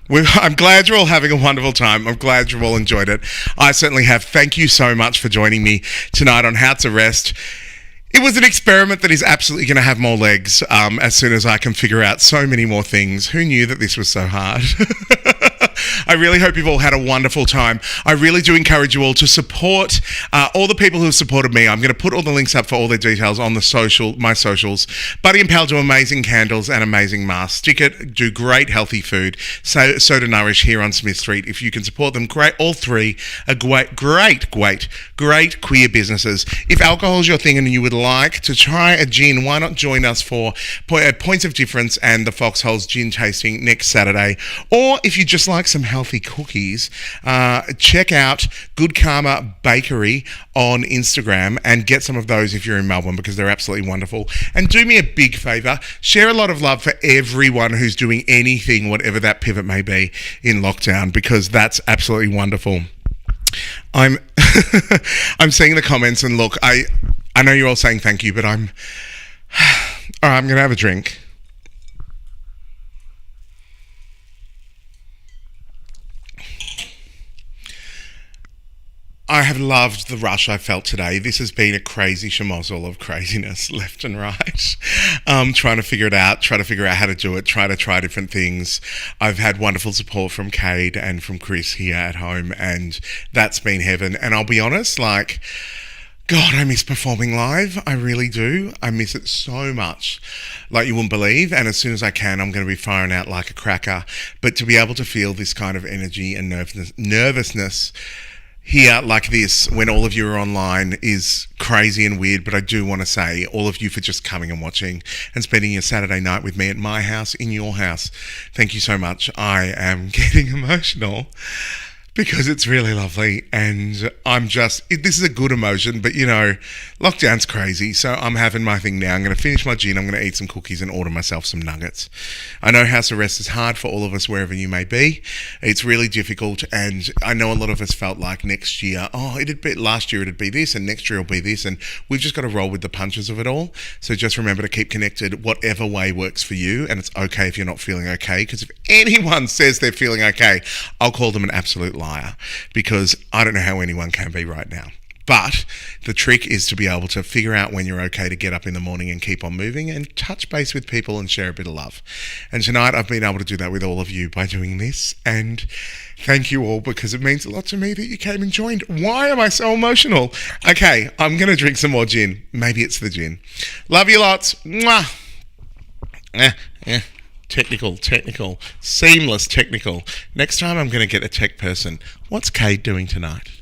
I'm glad you're all having a wonderful time. I'm glad you all enjoyed it. I certainly have. Thank you so much for joining me tonight on HAUS Arrest. It was an experiment that is absolutely going to have more legs as soon as I can figure out so many more things. Who knew that this was so hard? I really hope you've all had a wonderful time. I really do encourage you all to support all the people who have supported me. I'm going to put all the links up for all their details on the my socials. Buddy and Pal do amazing candles and amazing masks. Stickit do great healthy food. So do Nourish here on Smith Street. If you can support them, great. All three are great queer businesses. If alcohol is your thing and you would like to try a gin, why not join us for Points of Difference and the Foxholes gin tasting next Saturday? Or if you just like some healthy cookies, check out Good Karma Bakery on Instagram and get some of those if you're in Melbourne, because they're absolutely wonderful. And do me a big favour, share a lot of love for everyone who's doing anything, whatever that pivot may be, in lockdown, because that's absolutely wonderful. I'm I'm seeing the comments, and look, I know you're all saying thank you, but all right, I'm going to have a drink. I have loved the rush I felt today. This has been a crazy schmozzle of craziness left and right. Trying to figure it out, try to figure out how to do it, try to try different things. I've had wonderful support from Cade and from Chris here at home, and that's been heaven. And I'll be honest, like, God, I miss performing live. I really do. I miss it so much, like you wouldn't believe. And as soon as I can, I'm going to be firing out like a cracker. But to be able to feel this kind of energy and nervousness here like this when all of you are online is crazy and weird. But I do want to say all of you for just coming and watching and spending your Saturday night with me at my house, in your house. Thank you so much. I am getting emotional because it's really lovely, and this is a good emotion, but you know, lockdown's crazy, so I'm having my thing now. I'm going to finish my gin, I'm going to eat some cookies and order myself some nuggets. I know HAUS Arrest is hard for all of us wherever you may be. It's really difficult, and I know a lot of us felt like next year, last year it'd be this, and next year it'll be this, and we've just got to roll with the punches of it all. So just remember to keep connected, whatever way works for you, and it's okay if you're not feeling okay, because if anyone says they're feeling okay, I'll call them an absolute liar, because I don't know how anyone can be right now. But the trick is to be able to figure out when you're okay to get up in the morning and keep on moving and touch base with people and share a bit of love. And tonight I've been able to do that with all of you by doing this. And thank you all, because it means a lot to me that you came and joined. Why am I so emotional? Okay, I'm going to drink some more gin. Maybe it's the gin. Love you lots. Mwah. Technical, seamless technical. Next time I'm going to get a tech person. What's Cade doing tonight?